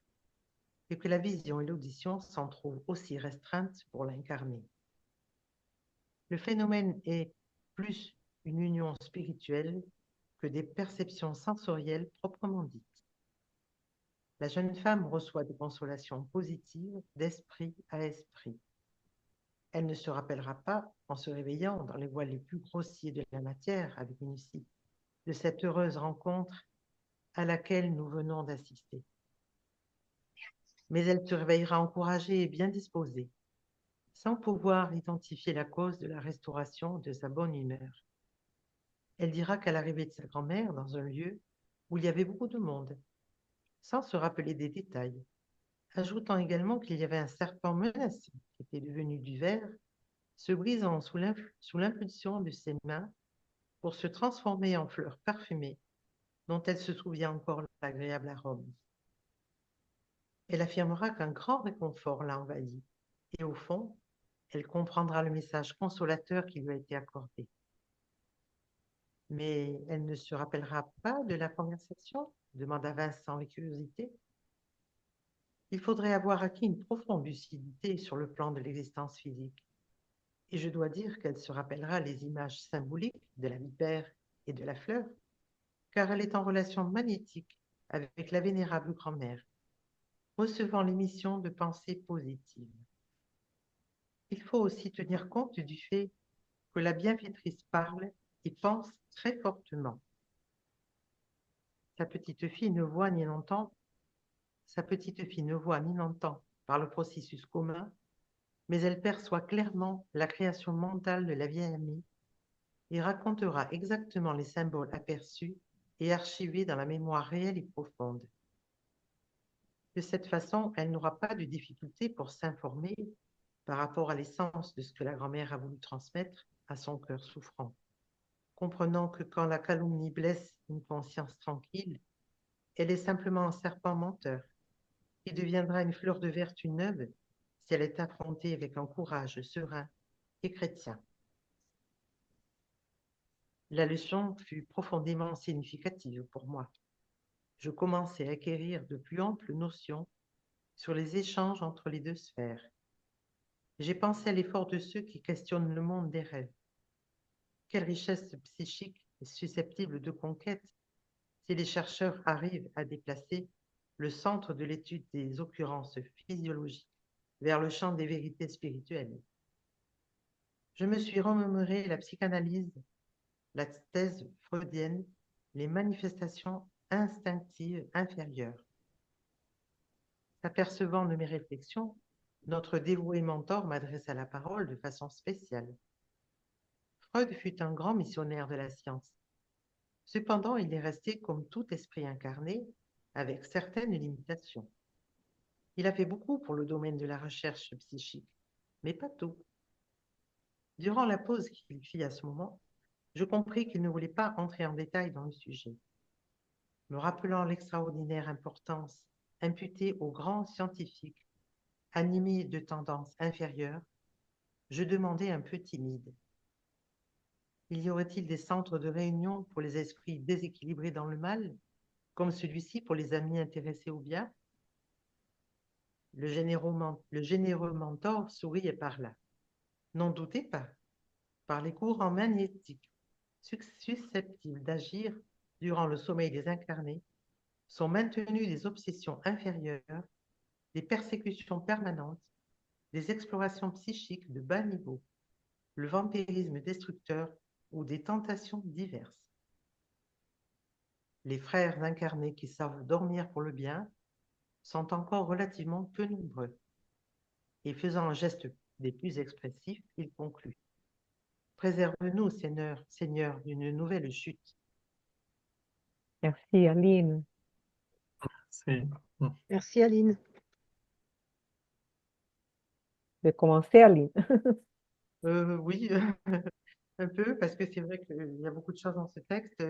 et que la vision et l'audition s'en trouvent aussi restreintes pour l'incarner. Le phénomène est plus une union spirituelle que des perceptions sensorielles proprement dites. La jeune femme reçoit des consolations positives d'esprit à esprit. Elle ne se rappellera pas, en se réveillant dans les voiles les plus grossiers de la matière avec Lucie, de cette heureuse rencontre à laquelle nous venons d'assister. Mais elle se réveillera encouragée et bien disposée, sans pouvoir identifier la cause de la restauration de sa bonne humeur. Elle dira qu'à l'arrivée de sa grand-mère dans un lieu où il y avait beaucoup de monde, sans se rappeler des détails, ajoutant également qu'il y avait un serpent menaçant qui était devenu du verre, se brisant sous l'impulsion de ses mains pour se transformer en fleurs parfumées dont elle se souvient encore l'agréable arôme. Elle affirmera qu'un grand réconfort l'a envahie et au fond, elle comprendra le message consolateur qui lui a été accordé. Mais elle ne se rappellera pas de la conversation? Demanda Vincent avec curiosité. Il faudrait avoir acquis une profonde lucidité sur le plan de l'existence physique. Et je dois dire qu'elle se rappellera les images symboliques de la vipère et de la fleur, car elle est en relation magnétique avec la vénérable grand-mère, recevant l'émission de pensées positives. Il faut aussi tenir compte du fait que la bienfaitrice parle et pense très fortement. Sa petite fille ne voit ni n'entend par le processus commun, mais elle perçoit clairement la création mentale de la vieille amie et racontera exactement les symboles aperçus et archivés dans la mémoire réelle et profonde. De cette façon, elle n'aura pas de difficulté pour s'informer par rapport à l'essence de ce que la grand-mère a voulu transmettre à son cœur souffrant, comprenant que quand la calomnie blesse une conscience tranquille, elle est simplement un serpent menteur qui deviendra une fleur de vertu neuve si elle est affrontée avec un courage serein et chrétien. La leçon fut profondément significative pour moi. Je commençais à acquérir de plus amples notions sur les échanges entre les deux sphères. J'ai pensé à l'effort de ceux qui questionnent le monde des rêves. Quelle richesse psychique est susceptible de conquête si les chercheurs arrivent à déplacer le centre de l'étude des occurrences physiologiques vers le champ des vérités spirituelles. Je me suis remémoré la psychanalyse, la thèse freudienne, les manifestations instinctives inférieures. S'apercevant de mes réflexions, notre dévoué mentor m'adressa la parole de façon spéciale. Freud fut un grand missionnaire de la science. Cependant, il est resté comme tout esprit incarné, avec certaines limitations. Il a fait beaucoup pour le domaine de la recherche psychique, mais pas tout. Durant la pause qu'il fit à ce moment, je compris qu'il ne voulait pas entrer en détail dans le sujet. Me rappelant l'extraordinaire importance imputée aux grands scientifiques animés de tendances inférieures, je demandai un peu timide. Il y aurait-il des centres de réunion pour les esprits déséquilibrés dans le mal, comme celui-ci pour les amis intéressés au bien? Le généreux mentor sourit et parla. N'en doutez pas, par les courants magnétiques susceptibles d'agir durant le sommeil des incarnés, sont maintenues des obsessions inférieures, des persécutions permanentes, des explorations psychiques de bas niveau, le vampirisme destructeur ou des tentations diverses. Les frères incarnés qui savent dormir pour le bien sont encore relativement peu nombreux. Et faisant un geste des plus expressifs, il conclut. Préserve-nous, Seigneur, Seigneur, d'une nouvelle chute. Merci, Aline. C'est- Merci, Aline. Je vais commencer, Aline. Oui, un peu, parce que c'est vrai qu'il y a beaucoup de choses dans ce texte.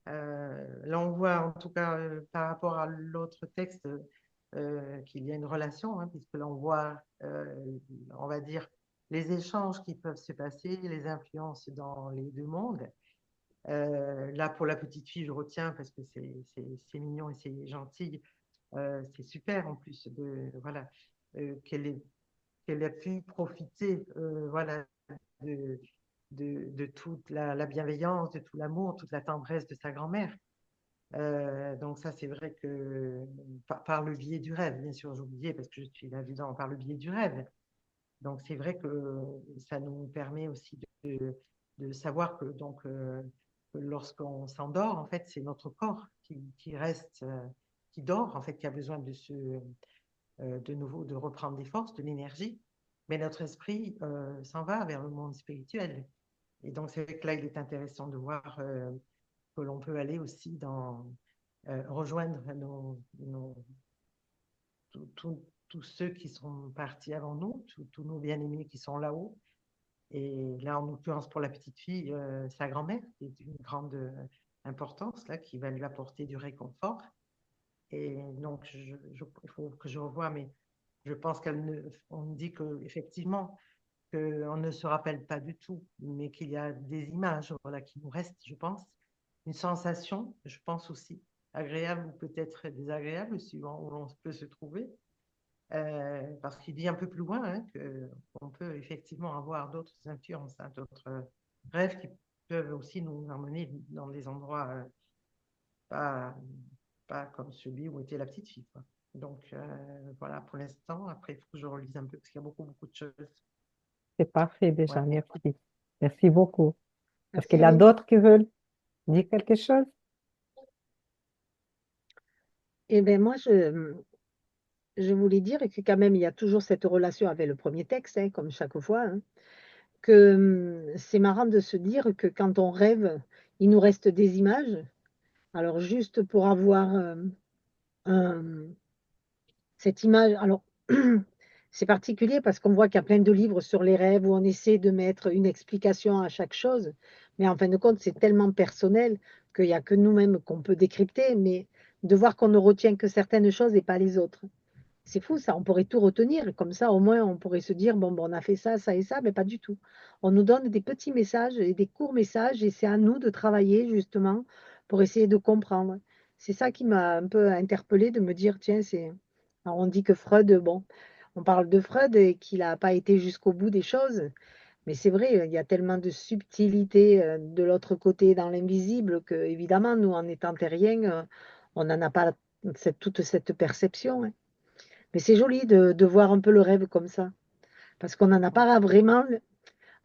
Là, on voit, en tout cas, par rapport à l'autre texte, qu'il y a une relation, hein, puisque là, on voit, on va dire, les échanges qui peuvent se passer, les influences dans les deux mondes. Là, pour la petite fille, je retiens parce que c'est mignon et c'est gentil. C'est super en plus voilà, qu'elle ait pu profiter voilà, de, de toute la bienveillance, de tout l'amour, toute la tendresse de sa grand-mère. Donc ça, c'est vrai que par le biais du rêve, bien sûr, j'ai oublié parce que je suis là-dedans, par le biais du rêve. Donc c'est vrai que ça nous permet aussi de savoir que donc que lorsqu'on s'endort, en fait, c'est notre corps qui reste, qui dort, en fait, qui a besoin de nouveau de reprendre des forces, de l'énergie, mais notre esprit s'en va vers le monde spirituel. Et donc c'est vrai que là, il est intéressant de voir que l'on peut aller aussi rejoindre tous ceux qui sont partis avant nous, tous nos bien-aimés qui sont là-haut. Et là, en l'occurrence, pour la petite fille, sa grand-mère, qui est d'une grande importance, là, qui va lui apporter du réconfort. Et donc, il faut que je revoie, mais je pense on me dit qu'effectivement, qu'on ne se rappelle pas du tout, mais qu'il y a des images voilà, qui nous restent, je pense. Une sensation, je pense aussi, agréable ou peut-être désagréable, suivant où l'on peut se trouver. Parce qu'il dit un peu plus loin hein, qu'on peut effectivement avoir d'autres influences, hein, d'autres rêves qui peuvent aussi nous emmener dans des endroits pas, pas comme celui où était la petite fille, quoi. Donc voilà pour l'instant. Après, il faut que je relise un peu parce qu'il y a beaucoup, beaucoup de choses. C'est parfait déjà, Ouais. merci. Merci beaucoup. Est-ce Merci, qu'il y a Aline. d'autres qui veulent dire quelque chose? Eh bien, moi, je voulais dire que quand même, il y a toujours cette relation avec le premier texte, hein, comme chaque fois, hein, que c'est marrant de se dire que quand on rêve, il nous reste des images. Alors, juste pour avoir un- cette image, alors, c'est particulier parce qu'on voit qu'il y a plein de livres sur les rêves où on essaie de mettre une explication à chaque chose, mais en fin de compte, c'est tellement personnel qu'il n'y a que nous-mêmes qu'on peut décrypter, mais de voir qu'on ne retient que certaines choses et pas les autres. C'est fou ça, on pourrait tout retenir, comme ça au moins on pourrait se dire, bon, on a fait ça, ça et ça, mais pas du tout. On nous donne des petits messages et des courts messages et c'est à nous de travailler justement pour essayer de comprendre. C'est ça qui m'a un peu interpellée de me dire, tiens, c'est... Alors on dit que Freud, bon, on parle de Freud et qu'il n'a pas été jusqu'au bout des choses, mais c'est vrai, il y a tellement de subtilité de l'autre côté dans l'invisible que évidemment, nous en étant terriens, on n'en a pas toute cette perception, hein. Mais c'est joli de voir un peu le rêve comme ça, parce qu'on n'en a pas vraiment.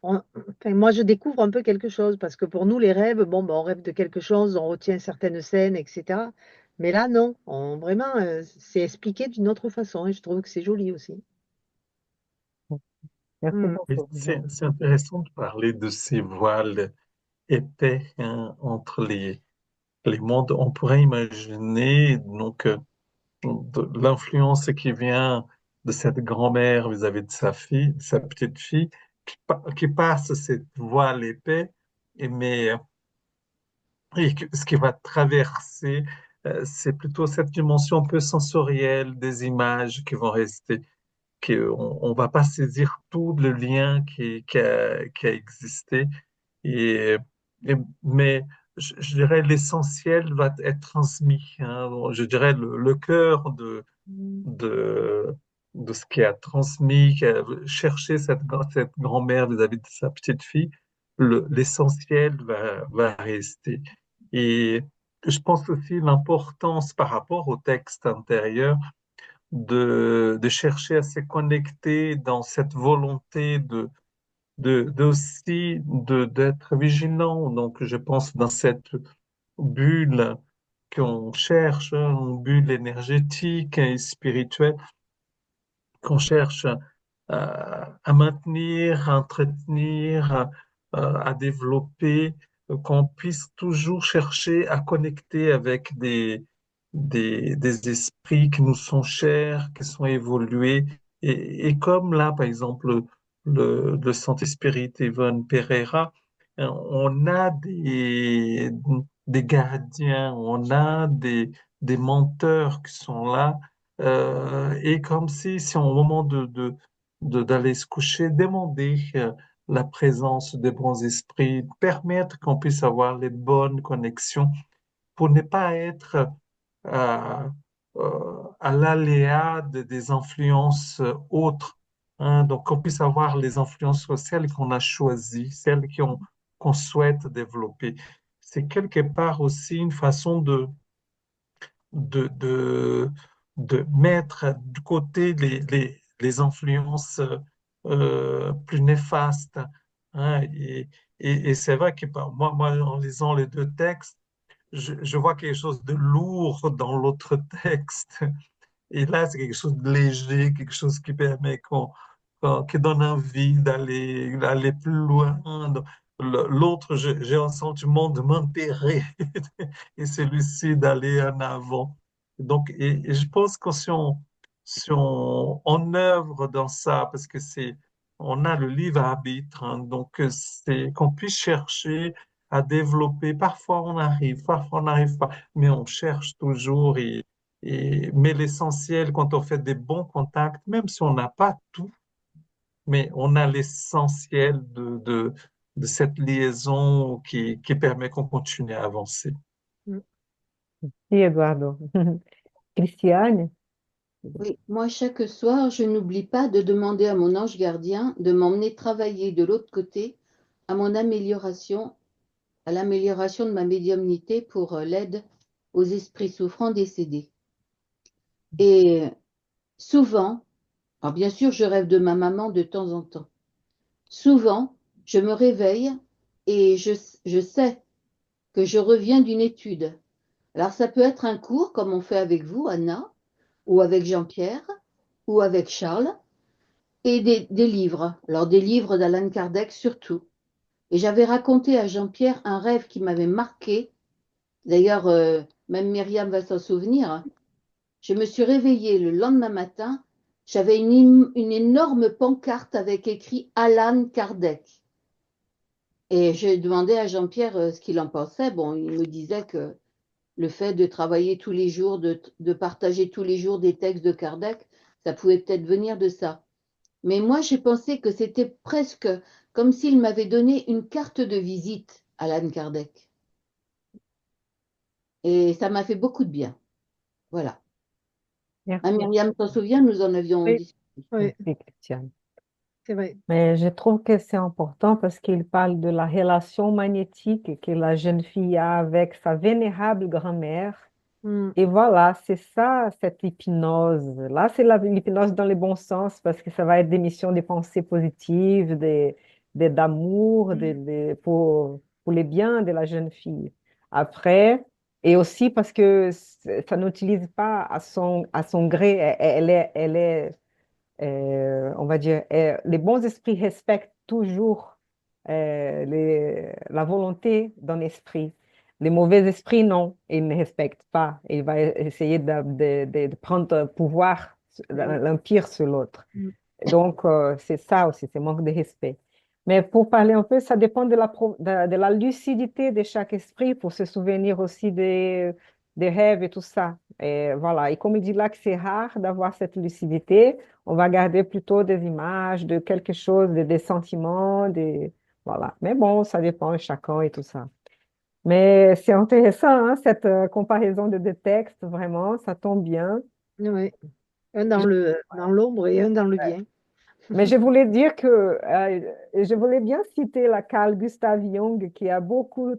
Enfin, moi, je découvre un peu quelque chose, parce que pour nous, les rêves, bon, ben, on rêve de quelque chose, on retient certaines scènes, etc. Mais là, non, vraiment, c'est expliqué d'une autre façon, et je trouve que c'est joli aussi. Merci Mm. Et beaucoup. c'est intéressant de parler de ces voiles épais hein, entre les mondes. On pourrait imaginer donc de l'influence qui vient de cette grand-mère vis-à-vis de sa fille, de sa petite fille, qui passe cette voile épais, mais ce qui va traverser, c'est plutôt cette dimension un peu sensorielle des images qui vont rester, on va pas saisir tout le lien qui a existé. Et, mais je dirais l'essentiel va être transmis, hein. Bon, je dirais le cœur de, de ce qui a transmis, qui a cherché cette grand-mère vis-à-vis de sa petite fille, l'essentiel va rester. Et je pense aussi l'importance par rapport au texte intérieur de chercher à se connecter dans cette volonté d'être vigilant. Donc, je pense dans cette bulle qu'on cherche, hein, une bulle énergétique et spirituelle qu'on cherche à maintenir, à entretenir, à développer, qu'on puisse toujours chercher à connecter avec des esprits qui nous sont chers, qui sont évolués. Et comme là, par exemple, le Saint-Esprit Yvonne Pereira, on a des gardiens, on a des menteurs qui sont là et comme si au moment d'aller se coucher, demander la présence des bons esprits, permettre qu'on puisse avoir les bonnes connexions pour ne pas être à, à l'aléa des influences autres, hein. Donc, qu'on puisse avoir les influences celles qu'on a choisies, qu'on souhaite développer. C'est quelque part aussi une façon de, de, de mettre de côté les influences plus néfastes, hein. Et c'est vrai que moi, en lisant les deux textes, je vois quelque chose de lourd dans l'autre texte. Et là, c'est quelque chose de léger, quelque chose qui permet qui donne envie d'aller plus loin. L'autre, j'ai un sentiment de m'enterrer et celui-ci d'aller en avant. Donc, et je pense que si on œuvre dans ça, parce que on a le livre arbitre, hein, donc c'est qu'on puisse chercher à développer. Parfois on arrive, parfois on n'arrive pas, mais on cherche toujours mais l'essentiel, quand on fait des bons contacts, même si on n'a pas tout, mais on a l'essentiel de cette liaison qui permet qu'on continue à avancer. Mm. Si, Eduardo. Christiane? Oui, moi, chaque soir, je n'oublie pas de demander à mon ange gardien de m'emmener travailler de l'autre côté à mon amélioration, à l'amélioration de ma médiumnité pour l'aide aux esprits souffrants décédés. Et souvent, alors bien sûr, je rêve de ma maman de temps en temps. Souvent, je me réveille et je sais que je reviens d'une étude. Alors, ça peut être un cours, comme on fait avec vous, Anna, ou avec Jean-Pierre, ou avec Charles, et des livres. Alors, des livres d'Alan Kardec surtout. Et j'avais raconté à Jean-Pierre un rêve qui m'avait marqué. D'ailleurs, même Myriam va s'en souvenir. Je me suis réveillée le lendemain matin. J'avais une énorme pancarte avec écrit Alan Kardec. Et j'ai demandé à Jean-Pierre ce qu'il en pensait. Bon, il me disait que le fait de travailler tous les jours, de partager tous les jours des textes de Kardec, ça pouvait peut-être venir de ça. Mais moi, j'ai pensé que c'était presque comme s'il m'avait donné une carte de visite, Alan Kardec. Et ça m'a fait beaucoup de bien. Voilà. Hein, Merci. Myriam s'en souvient, nous en avions Oui, discuté. oui, Merci, Christiane. c'est vrai. Mais je trouve que c'est important parce qu'il parle de la relation magnétique que la jeune fille a avec sa vénérable grand-mère. Mm. Et voilà, c'est ça, cette hypnose. Là, c'est l'hypnose dans le bon sens parce que ça va être des missions de pensées positives, d'amour, pour les biens de la jeune fille. Après, et aussi parce que ça n'utilise pas à son gré, on va dire, les bons esprits respectent toujours la volonté d'un esprit. Les mauvais esprits, non, ils ne respectent pas. Il va essayer de prendre pouvoir, l'empire sur l'autre. Mm. Donc, c'est ça aussi, c'est manque de respect. Mais pour parler un peu, ça dépend de la lucidité de chaque esprit pour se souvenir aussi des rêves et tout ça. Et voilà. Et comme il dit là que c'est rare d'avoir cette lucidité, on va garder plutôt des images de quelque chose, des sentiments, Voilà. Mais bon, ça dépend de chacun et tout ça. Mais c'est intéressant, hein, cette comparaison de deux textes, vraiment, ça tombe bien. Ouais. Un Je- dans l'ombre et un dans le bien. Mais je voulais dire que je voulais bien citer la Carl Gustav Jung qui a beaucoup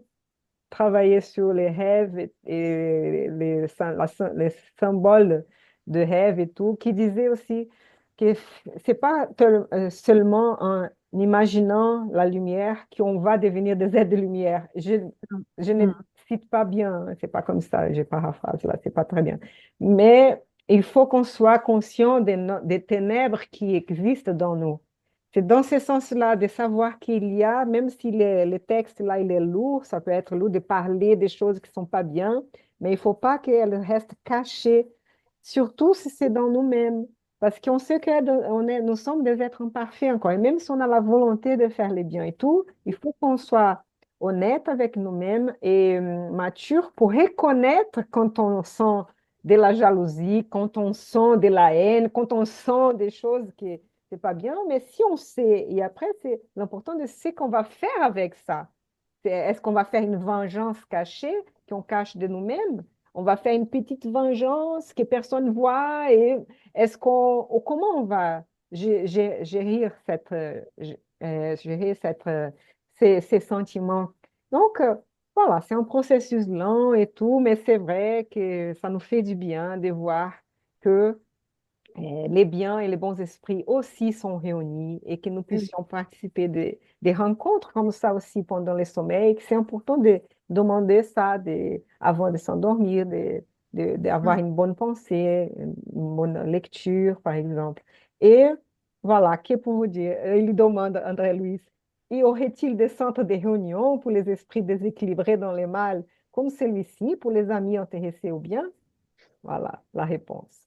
travaillé sur les rêves et les symboles de rêve et tout, qui disait aussi que c'est pas seulement en imaginant la lumière qu'on va devenir des êtres de lumière. Je ne Mm. cite pas bien, c'est pas comme ça, je paraphrase là, c'est pas très bien. Mais il faut qu'on soit conscient des ténèbres qui existent dans nous. C'est dans ce sens-là de savoir qu'il y a, même si le texte là, il est lourd, ça peut être lourd de parler des choses qui ne sont pas bien, mais il ne faut pas qu'elles restent cachées, surtout si c'est dans nous-mêmes. Parce qu'on sait que nous sommes des êtres imparfaits encore. Et même si on a la volonté de faire les biens et tout, il faut qu'on soit honnête avec nous-mêmes et mature pour reconnaître quand on sent de la jalousie, quand on sent de la haine, quand on sent des choses qui c'est pas bien, mais si on sait, et après, c'est l'important de ce qu'on va faire avec ça. Est-ce qu'on va faire une vengeance cachée qu'on cache de nous-mêmes? On va faire une petite vengeance que personne ne voit et ou comment on va gérer gérer ces sentiments? Donc, voilà, c'est un processus lent et tout, mais c'est vrai que ça nous fait du bien de voir que les biens et les bons esprits aussi sont réunis et que nous Mm. puissions participer des rencontres comme ça aussi pendant le sommeil. C'est important de demander ça avant de s'endormir, d'avoir Mm. une bonne pensée, une bonne lecture, par exemple. Et voilà, que pour vous dire, il demande, André Luiz, y aurait-il des centres de réunion pour les esprits déséquilibrés dans le mal, comme celui-ci, pour les amis intéressés au bien? Voilà la réponse.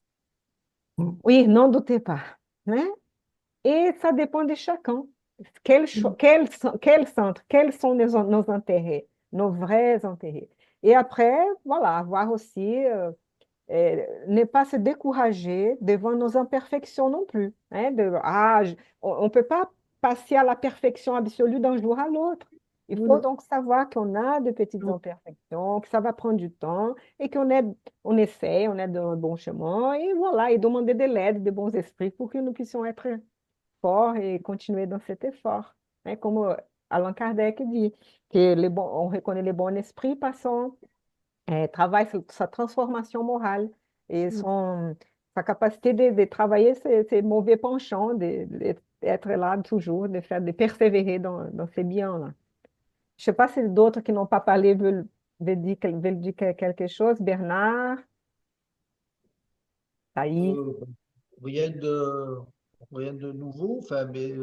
Oui, n'en doutez pas, hein? Et ça dépend de chacun. Mm. Quel centre, quels sont nos intérêts, nos vrais intérêts. Et après, voilà, avoir aussi, ne pas se décourager devant nos imperfections non plus. Hein, on ne peut pas passer à la perfection absolue d'un jour à l'autre. Il faut Non. donc savoir qu'on a de petites Mm. imperfections, que ça va prendre du temps et on essaie, on est dans le bon chemin et voilà, et demander de l'aide des bons esprits pour que nous puissions être forts et continuer dans cet effort. Hein, comme Allan Kardec dit, que on reconnaît les bons esprits par son travaille sur sa transformation morale et Mm. sa capacité de travailler ses mauvais penchants, d'être là toujours, de persévérer dans ces biens-là. Je ne sais pas si d'autres qui n'ont pas parlé veulent dire quelque chose. Bernard, Taïs. Euh, rien de, rien de nouveau, enfin, mais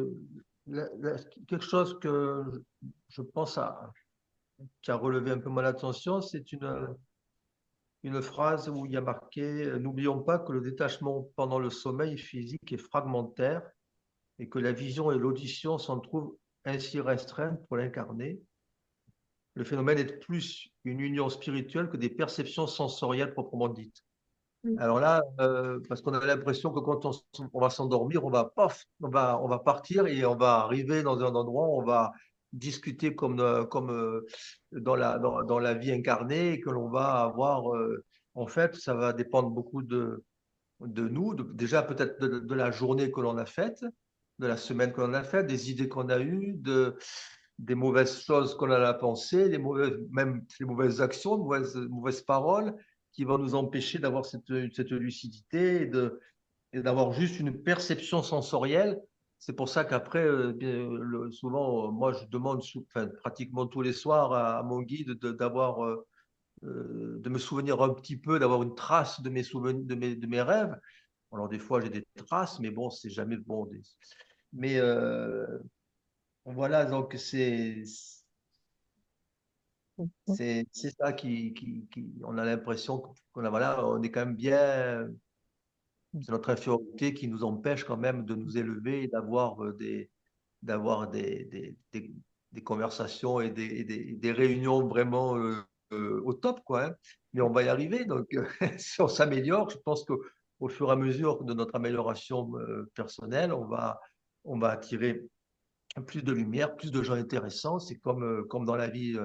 quelque chose que je pense qui a relevé un peu mon attention, c'est une phrase où il y a marqué n'oublions pas que le détachement pendant le sommeil physique est fragmentaire et que la vision et l'audition s'en trouvent ainsi restreintes pour l'incarner. Le phénomène est plus une union spirituelle que des perceptions sensorielles proprement dites. Mm. Alors là, parce qu'on a l'impression que quand on va s'endormir, on va, paf, on va partir et on va arriver dans un endroit où on va discuter comme dans la vie incarnée et que l'on va avoir, en fait, ça va dépendre beaucoup de nous, déjà peut-être de la journée que l'on a faite, de la semaine que l'on a faite, des idées qu'on a eues, des mauvaises choses qu'on a pensées, même des mauvaises actions, mauvaises paroles qui vont nous empêcher d'avoir cette lucidité et d'avoir juste une perception sensorielle. C'est pour ça qu'après, souvent, moi, je demande enfin, pratiquement tous les soirs à mon guide d'avoir de me souvenir un petit peu, d'avoir une trace de mes souvenirs, de mes rêves. Alors, des fois, j'ai des traces, mais bon, c'est jamais bon. Mais voilà, donc c'est ça on a l'impression qu'on a, voilà, on est quand même bien, c'est notre infériorité qui nous empêche quand même de nous élever et d'avoir des conversations et des réunions vraiment au top, quoi, hein. Mais on va y arriver. Donc, si on s'améliore, je pense qu'au fur et à mesure de notre amélioration personnelle, on va attirer plus de lumière, plus de gens intéressants. C'est comme dans la vie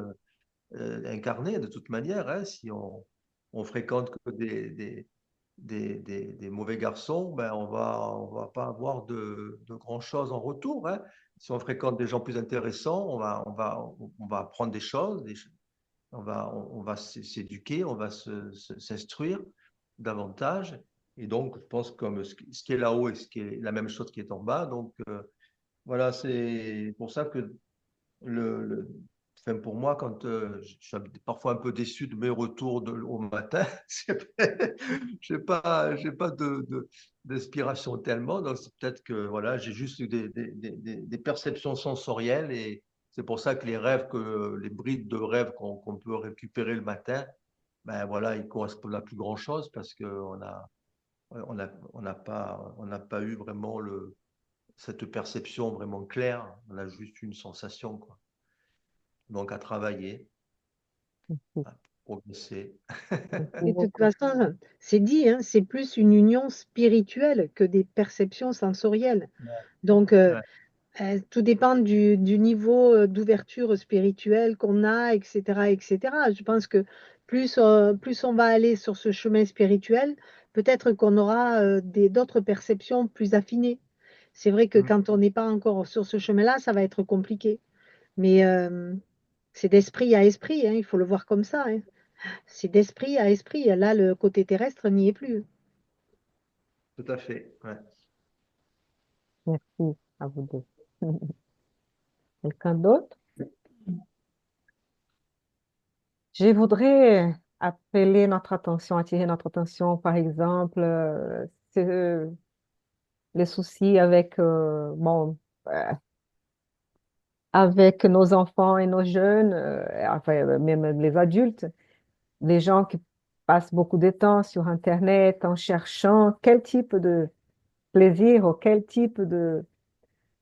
incarnée, de toute manière. Hein. Si on fréquente que des mauvais garçons, ben on va pas avoir de grand-chose en retour. Hein. Si on fréquente des gens plus intéressants, on va apprendre des choses, on va s'éduquer, on va s'instruire davantage. Et donc, je pense comme ce qui est là-haut et ce qui est la même chose qui est en bas. Donc, voilà, c'est pour ça que enfin, pour moi, quand je suis parfois un peu déçu de mes retours au matin, j'ai pas d'inspiration tellement. Donc, c'est peut-être que voilà, j'ai juste eu des perceptions sensorielles et c'est pour ça que les brides de rêves qu'on peut récupérer le matin, ben voilà, ils correspondent à plus grand-chose parce qu'on n'a pas eu vraiment cette perception vraiment claire. On a juste une sensation, quoi. Donc, à travailler, à progresser. Merci Et de toute beaucoup. façon, c'est dit, hein, c'est plus une union spirituelle que des perceptions sensorielles. Donc, Ouais. tout dépend du niveau d'ouverture spirituelle qu'on a, etc., etc. Je pense que plus on va aller sur ce chemin spirituel, peut-être qu'on aura d'autres perceptions plus affinées. C'est vrai que Mm. quand on n'est pas encore sur ce chemin-là, ça va être compliqué. Mais c'est d'esprit à esprit, hein, il faut le voir comme ça, hein. C'est d'esprit à esprit. Là, le côté terrestre n'y est plus. Tout à fait. Ouais. Merci à vous deux. Quelqu'un d'autre? Je voudrais appeler notre attention, attirer notre attention, par exemple, les soucis avec, bon, euh, avec nos enfants et nos jeunes, enfin, même les adultes, les gens qui passent beaucoup de temps sur Internet en cherchant quel type de plaisir ou quel type de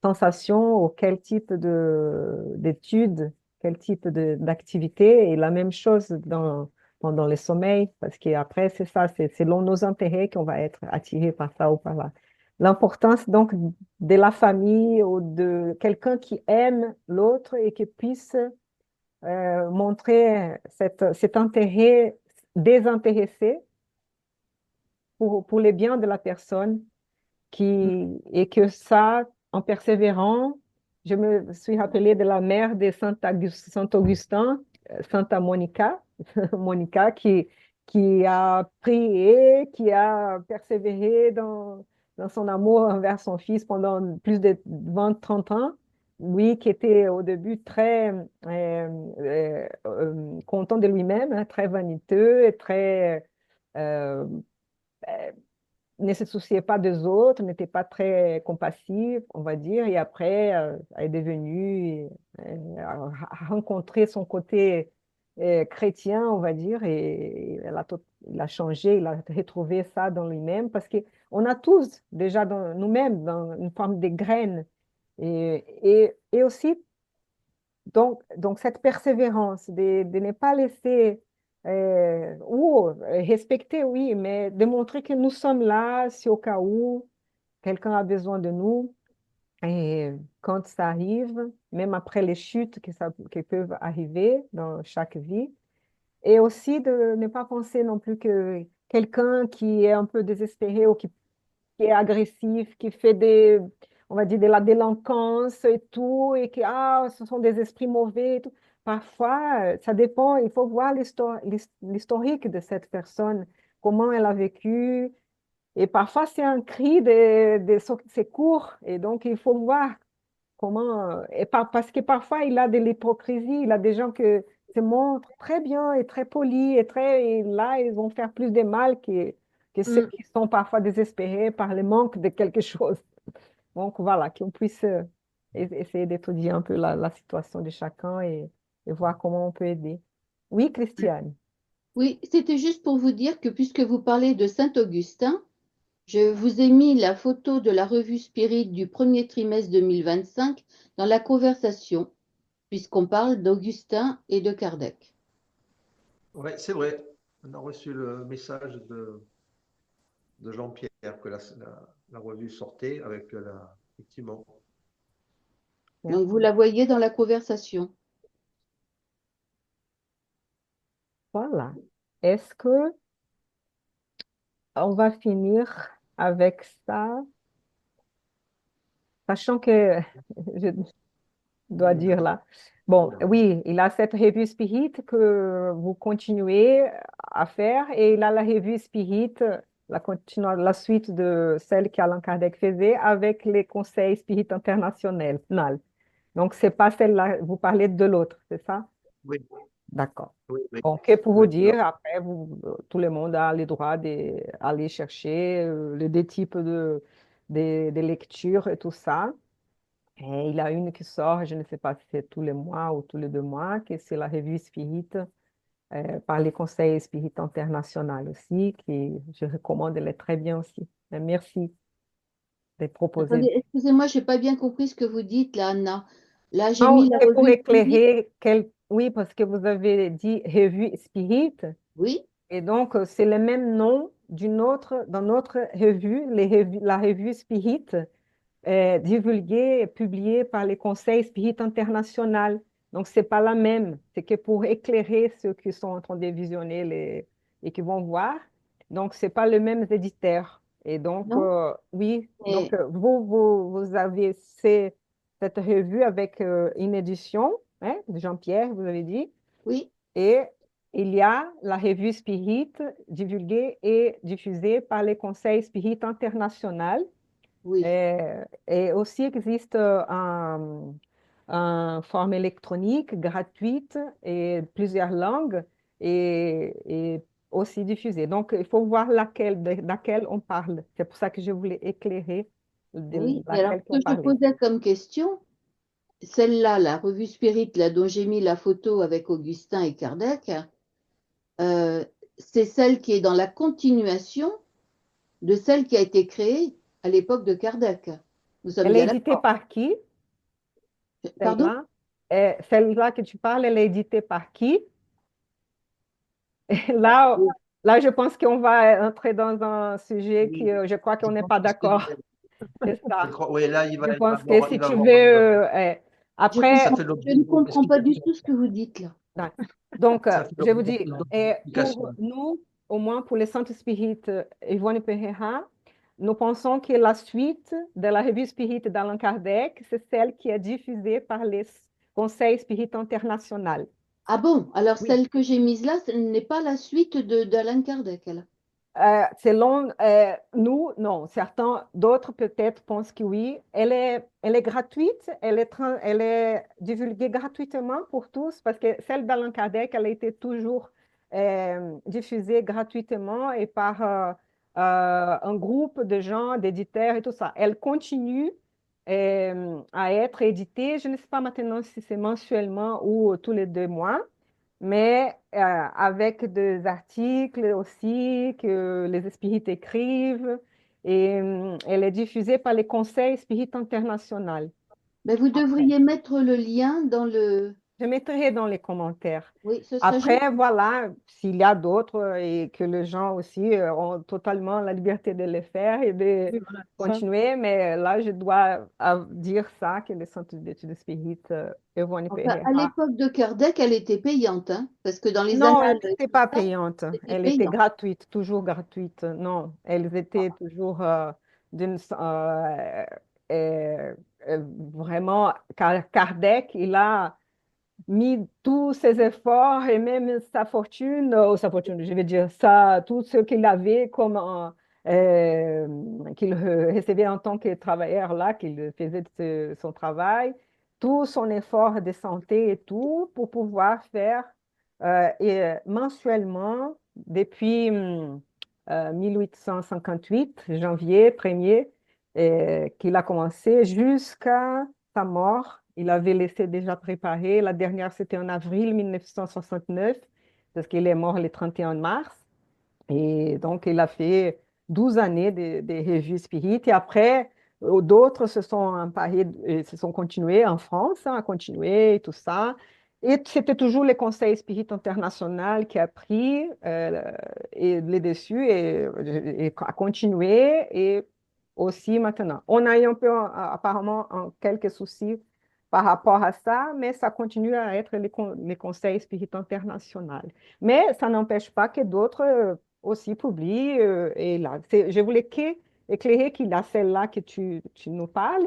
sensation ou quel type d'études, quel type d'activité. Et la même chose pendant le sommeil, parce qu'après, c'est ça, c'est selon nos intérêts qu'on va être attiré par ça ou par là. L'importance donc de la famille ou de quelqu'un qui aime l'autre et qui puisse montrer cet intérêt désintéressé pour le bien de la personne et que ça, en persévérant, je me suis rappelée de la mère de Saint-Augustin, Santa Monica, Monica qui a prié, qui a persévéré dans son amour envers son fils pendant plus de 20-30 ans. Lui qui était au début très content de lui-même, hein, très vaniteux et très ne se souciait pas des autres, n'était pas très compassif, on va dire, et après, elle est devenue, a rencontré son côté chrétien, on va dire, et il a changé, il a retrouvé ça dans lui-même, parce qu'on a tous déjà dans nous-mêmes dans une forme de graine, et aussi donc, cette persévérance de ne pas laisser, ou respecter, oui, mais de montrer que nous sommes là si au cas où quelqu'un a besoin de nous, et quand ça arrive, même après les chutes qui peuvent arriver dans chaque vie, et aussi de ne pas penser non plus que quelqu'un qui est un peu désespéré ou qui est agressif, qui fait on va dire, de la délinquance et tout, et que ce sont des esprits mauvais et tout. Parfois, ça dépend, il faut voir l'historique de cette personne, comment elle a vécu. Et parfois, c'est un cri de secours. Et donc, il faut voir comment. Parce que parfois, il a de l'hypocrisie, il a des gens qui se montrent très bien et très polis, et là, ils vont faire plus de mal que ceux Mm. qui sont parfois désespérés par le manque de quelque chose. Donc, voilà, qu'on puisse essayer d'étudier un peu la situation de chacun et voir comment on peut aider. Oui, Christiane. Oui, c'était juste pour vous dire que puisque vous parlez de Saint-Augustin, je vous ai mis la photo de la revue Spirit du premier trimestre 2025 dans la conversation, puisqu'on parle d'Augustin et de Kardec. Oui, c'est vrai. On a reçu le message de Jean-Pierre que la revue sortait avec effectivement. Donc, vous la voyez dans la conversation. Voilà. Est-ce que on va finir avec ça, sachant que je dois dire là. Bon, oui, il a cette revue Spirit que vous continuez à faire et il a la revue Spirit, la suite de celle qu'Allan Kardec faisait avec les conseils Spirit international. Donc, c'est pas celle-là, vous parlez de l'autre, c'est ça? Oui, D'accord. oui, oui. Ok, pour vous Oui, dire, après, tout le monde a le droit d'aller chercher les deux types de lectures et tout ça. Et il a une qui sort, je ne sais pas si c'est tous les mois ou tous les 2 mois, que c'est la revue Spirit par les conseils Spirit international aussi, qui je recommande, elle est très bien aussi. Et merci de proposer. Attendez, excusez-moi, je n'ai pas bien compris ce que vous dites là, Anna. Là, j'ai Non, mis la c'est pour revue Spirit. éclairer, oui, parce que vous avez dit revue Spirit, Oui, et donc c'est le même nom dans notre revue, la revue Spirit, divulguée et publiée par les conseils Spirit International. Donc, ce n'est pas la même. C'est que pour éclairer ceux qui sont en train de visionner et qui vont voir. Donc, ce n'est pas le même éditeur. Et donc, non? oui, donc Mais, vous avez cette revue avec une édition, hein, de Jean-Pierre, vous avez dit, oui, et il y a la revue Spirit divulguée et diffusée par les conseils Spirit International. oui. Et aussi existe une forme électronique gratuite et plusieurs langues et aussi diffusée. Donc, il faut voir laquelle on parle. C'est pour ça que je voulais éclairer de Oui, mais alors, laquelle ce on que je parlait. posais comme question, celle-là, la revue Spirit, là, dont j'ai mis la photo avec Augustin et Kardec, euh, c'est celle qui est dans la continuation de celle qui a été créée à l'époque de Kardec. Nous sommes Elle est bien éditée d'accord. par qui, Pardon? celle-là? Celle-là que tu parles, elle est éditée par qui? Là, oui, là, je pense qu'on va entrer dans un sujet qui, oui. je crois qu'on Je n'est pense pas que d'accord. C'est je ça. crois, oui, là, Je il va pense que avoir, si il va tu avoir veux, ça après, fait Je l'objet ne d'une comprends pas du explication. tout ce que vous dites là. donc, Ça fait je vous l'objet dis, d'une pour explication. nous, au moins pour les Saintes Spirit Yvonne Pereira, nous pensons que la suite de la revue Spirit d'Allan Kardec, c'est celle qui est diffusée par les conseils Spirit international. Ah bon, alors Oui. celle que j'ai mise là, ce n'est pas la suite d'Alain Kardec, là. Selon nous, non. Certains, d'autres peut-être pensent que oui. Elle est gratuite, elle est divulguée gratuitement pour tous parce que celle d'Allan Kardec, elle a été toujours diffusée gratuitement et par un groupe de gens, d'éditeurs et tout ça. Elle continue à être éditée. Je ne sais pas maintenant si c'est mensuellement ou tous les 2 mois mais avec des articles aussi que les spirites écrivent et elle est diffusée par les conseils spirites internationaux. Mais vous Après, devriez mettre le lien dans le... je mettrai dans les commentaires. Oui, ce serait Après, gentil. voilà, s'il y a d'autres et que les gens aussi ont totalement la liberté de le faire et de Oui, voilà, c'est ça. continuer, mais là, je dois dire ça, que le Centre d'études spirites Yvonne Enfin, à Pereira. l'époque de Kardec, elle était payante, hein, parce que dans les Non, elle annales n'était qui pas datent, payante. c'était Elle était payant. gratuite, toujours gratuite. Non, elles étaient toujours d'une... euh, vraiment, Kardec, il a mis tous ses efforts et même sa fortune, je veux dire, tout ce qu'il avait comme qu'il recevait en tant que travailleur là, qu'il faisait de son travail, tout son effort de santé et tout pour pouvoir faire mensuellement depuis 1858, janvier 1er, qu'il a commencé jusqu'à sa mort. Il avait laissé déjà préparer. La dernière, c'était en avril 1969, parce qu'il est mort le 31 mars. Et donc, il a fait 12 années de revues Spirit. Et après, d'autres se sont emparés, se sont continués en France, hein, à continuer et tout ça. Et c'était toujours le Conseil Spirit International qui a pris les dessus et a continué. Et aussi maintenant. On a eu un peu, apparemment, quelques soucis par rapport à ça, mais ça continue à être les conseils spirites internationaux. Mais ça n'empêche pas que d'autres aussi publient. Et là, je voulais éclairer qu'il y a celle-là que tu nous parles,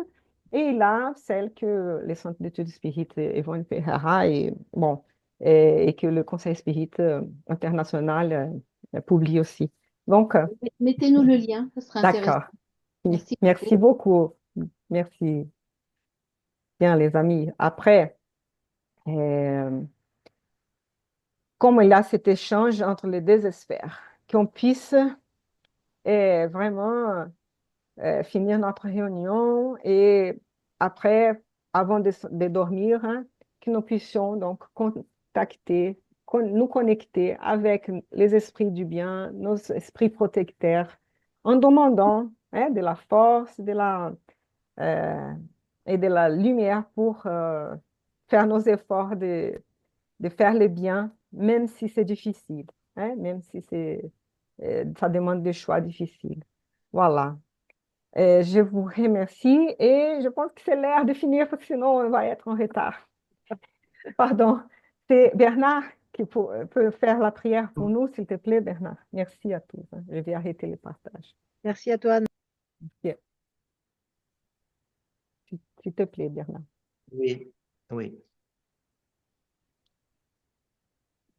et il y a celle que les centres d'études spirites Yvonne Ferrara et, bon, et que le Conseil spirit international publie aussi. Donc, Mettez-nous le lien, ce sera intéressant. d'accord. Merci Merci beaucoup. Merci. Bien, les amis. Après, euh, comme il y a cet échange entre les deux sphères, qu'on puisse vraiment finir notre réunion et après, avant de dormir, hein, que nous puissions donc contacter, nous connecter avec les esprits du bien, nos esprits protecteurs, en demandant hein, de la force, euh, et de la lumière pour faire nos efforts de faire le bien, même si c'est difficile, hein, même si ça demande des choix difficiles. Voilà. Je vous remercie et je pense que c'est l'heure de finir parce que sinon on va être en retard. Pardon. C'est Bernard qui peut faire la prière pour nous, s'il te plaît, Bernard. Merci à tous. Hein. Je vais arrêter le partage. Merci à toi. Bien. S'il te plaît, Bernard. Oui, oui.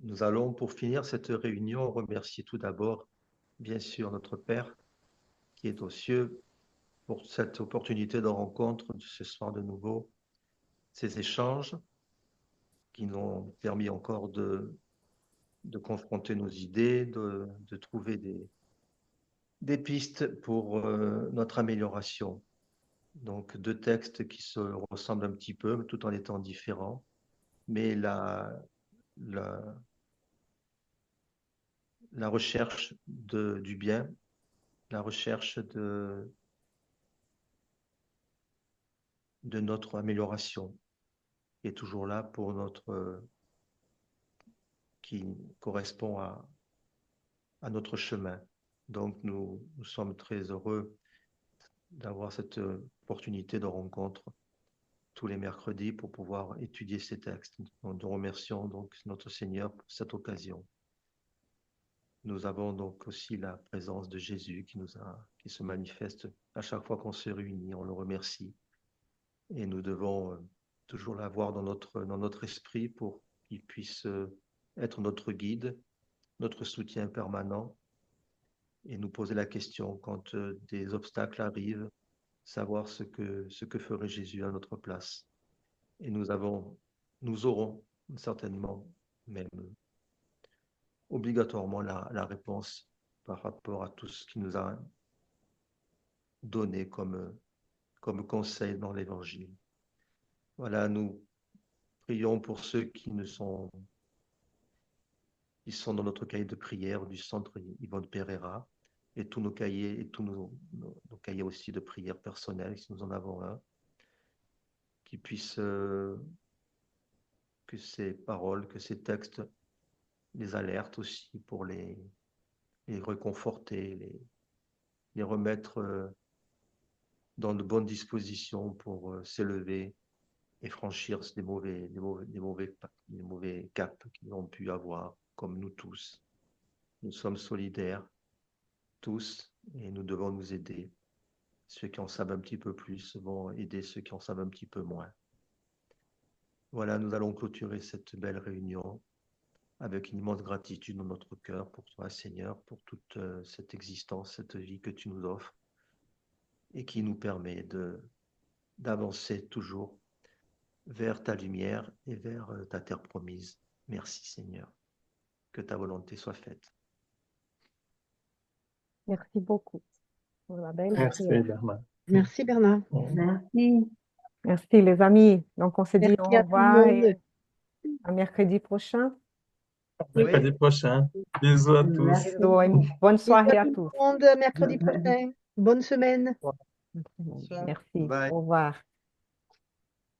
Nous allons, pour finir cette réunion, remercier tout d'abord, bien sûr, notre Père qui est aux cieux, pour cette opportunité de rencontre de ce soir de nouveau, ces échanges qui nous ont permis encore de confronter nos idées, de trouver des pistes pour notre amélioration. Donc, deux textes qui se ressemblent un petit peu, tout en étant différents, mais la recherche du bien, la recherche de notre amélioration, qui est toujours là pour qui correspond à notre chemin. Donc, nous sommes très heureux d'avoir cette opportunité de rencontre tous les mercredis pour pouvoir étudier ces textes. Nous remercions donc notre Seigneur pour cette occasion. Nous avons donc aussi la présence de Jésus qui se manifeste à chaque fois qu'on se réunit. On le remercie. Et nous devons toujours l'avoir dans notre esprit pour qu'il puisse être notre guide, notre soutien permanent et nous poser la question quand des obstacles arrivent, savoir ce que ferait Jésus à notre place. Et nous aurons certainement même obligatoirement la réponse par rapport à tout ce qu'il nous a donné comme conseil dans l'Évangile. Voilà, nous prions pour ceux qui sont dans notre cahier de prière du centre Yvonne Pereira et tous nos cahiers et tous nos cahiers aussi de prière personnelle, si nous en avons un, qui puisse que ces paroles, que ces textes les alertent aussi pour les réconforter, les remettre dans de bonnes dispositions pour s'élever et franchir des mauvais caps qu'ils ont pu avoir, comme nous tous. Nous sommes solidaires, tous, et nous devons nous aider. Ceux qui en savent un petit peu plus vont aider ceux qui en savent un petit peu moins. Voilà, nous allons clôturer cette belle réunion avec une immense gratitude dans notre cœur pour toi, Seigneur, pour toute cette existence, cette vie que tu nous offres et qui nous permet d'avancer toujours vers ta lumière et vers ta terre promise. Merci, Seigneur. Que ta volonté soit faite. Merci beaucoup pour la belle Merci, prière. Bernard. Merci Bernard. Merci. Merci, les amis. Donc, on se dit Merci au à tout le revoir monde. et à mercredi prochain. Mercredi prochain. Bisous à tous. Merci. Bisous et bonne Bisous soirée à à tout tous. le monde. Mercredi prochain. Bonne semaine. Bonsoir. Merci. Bye. Au revoir.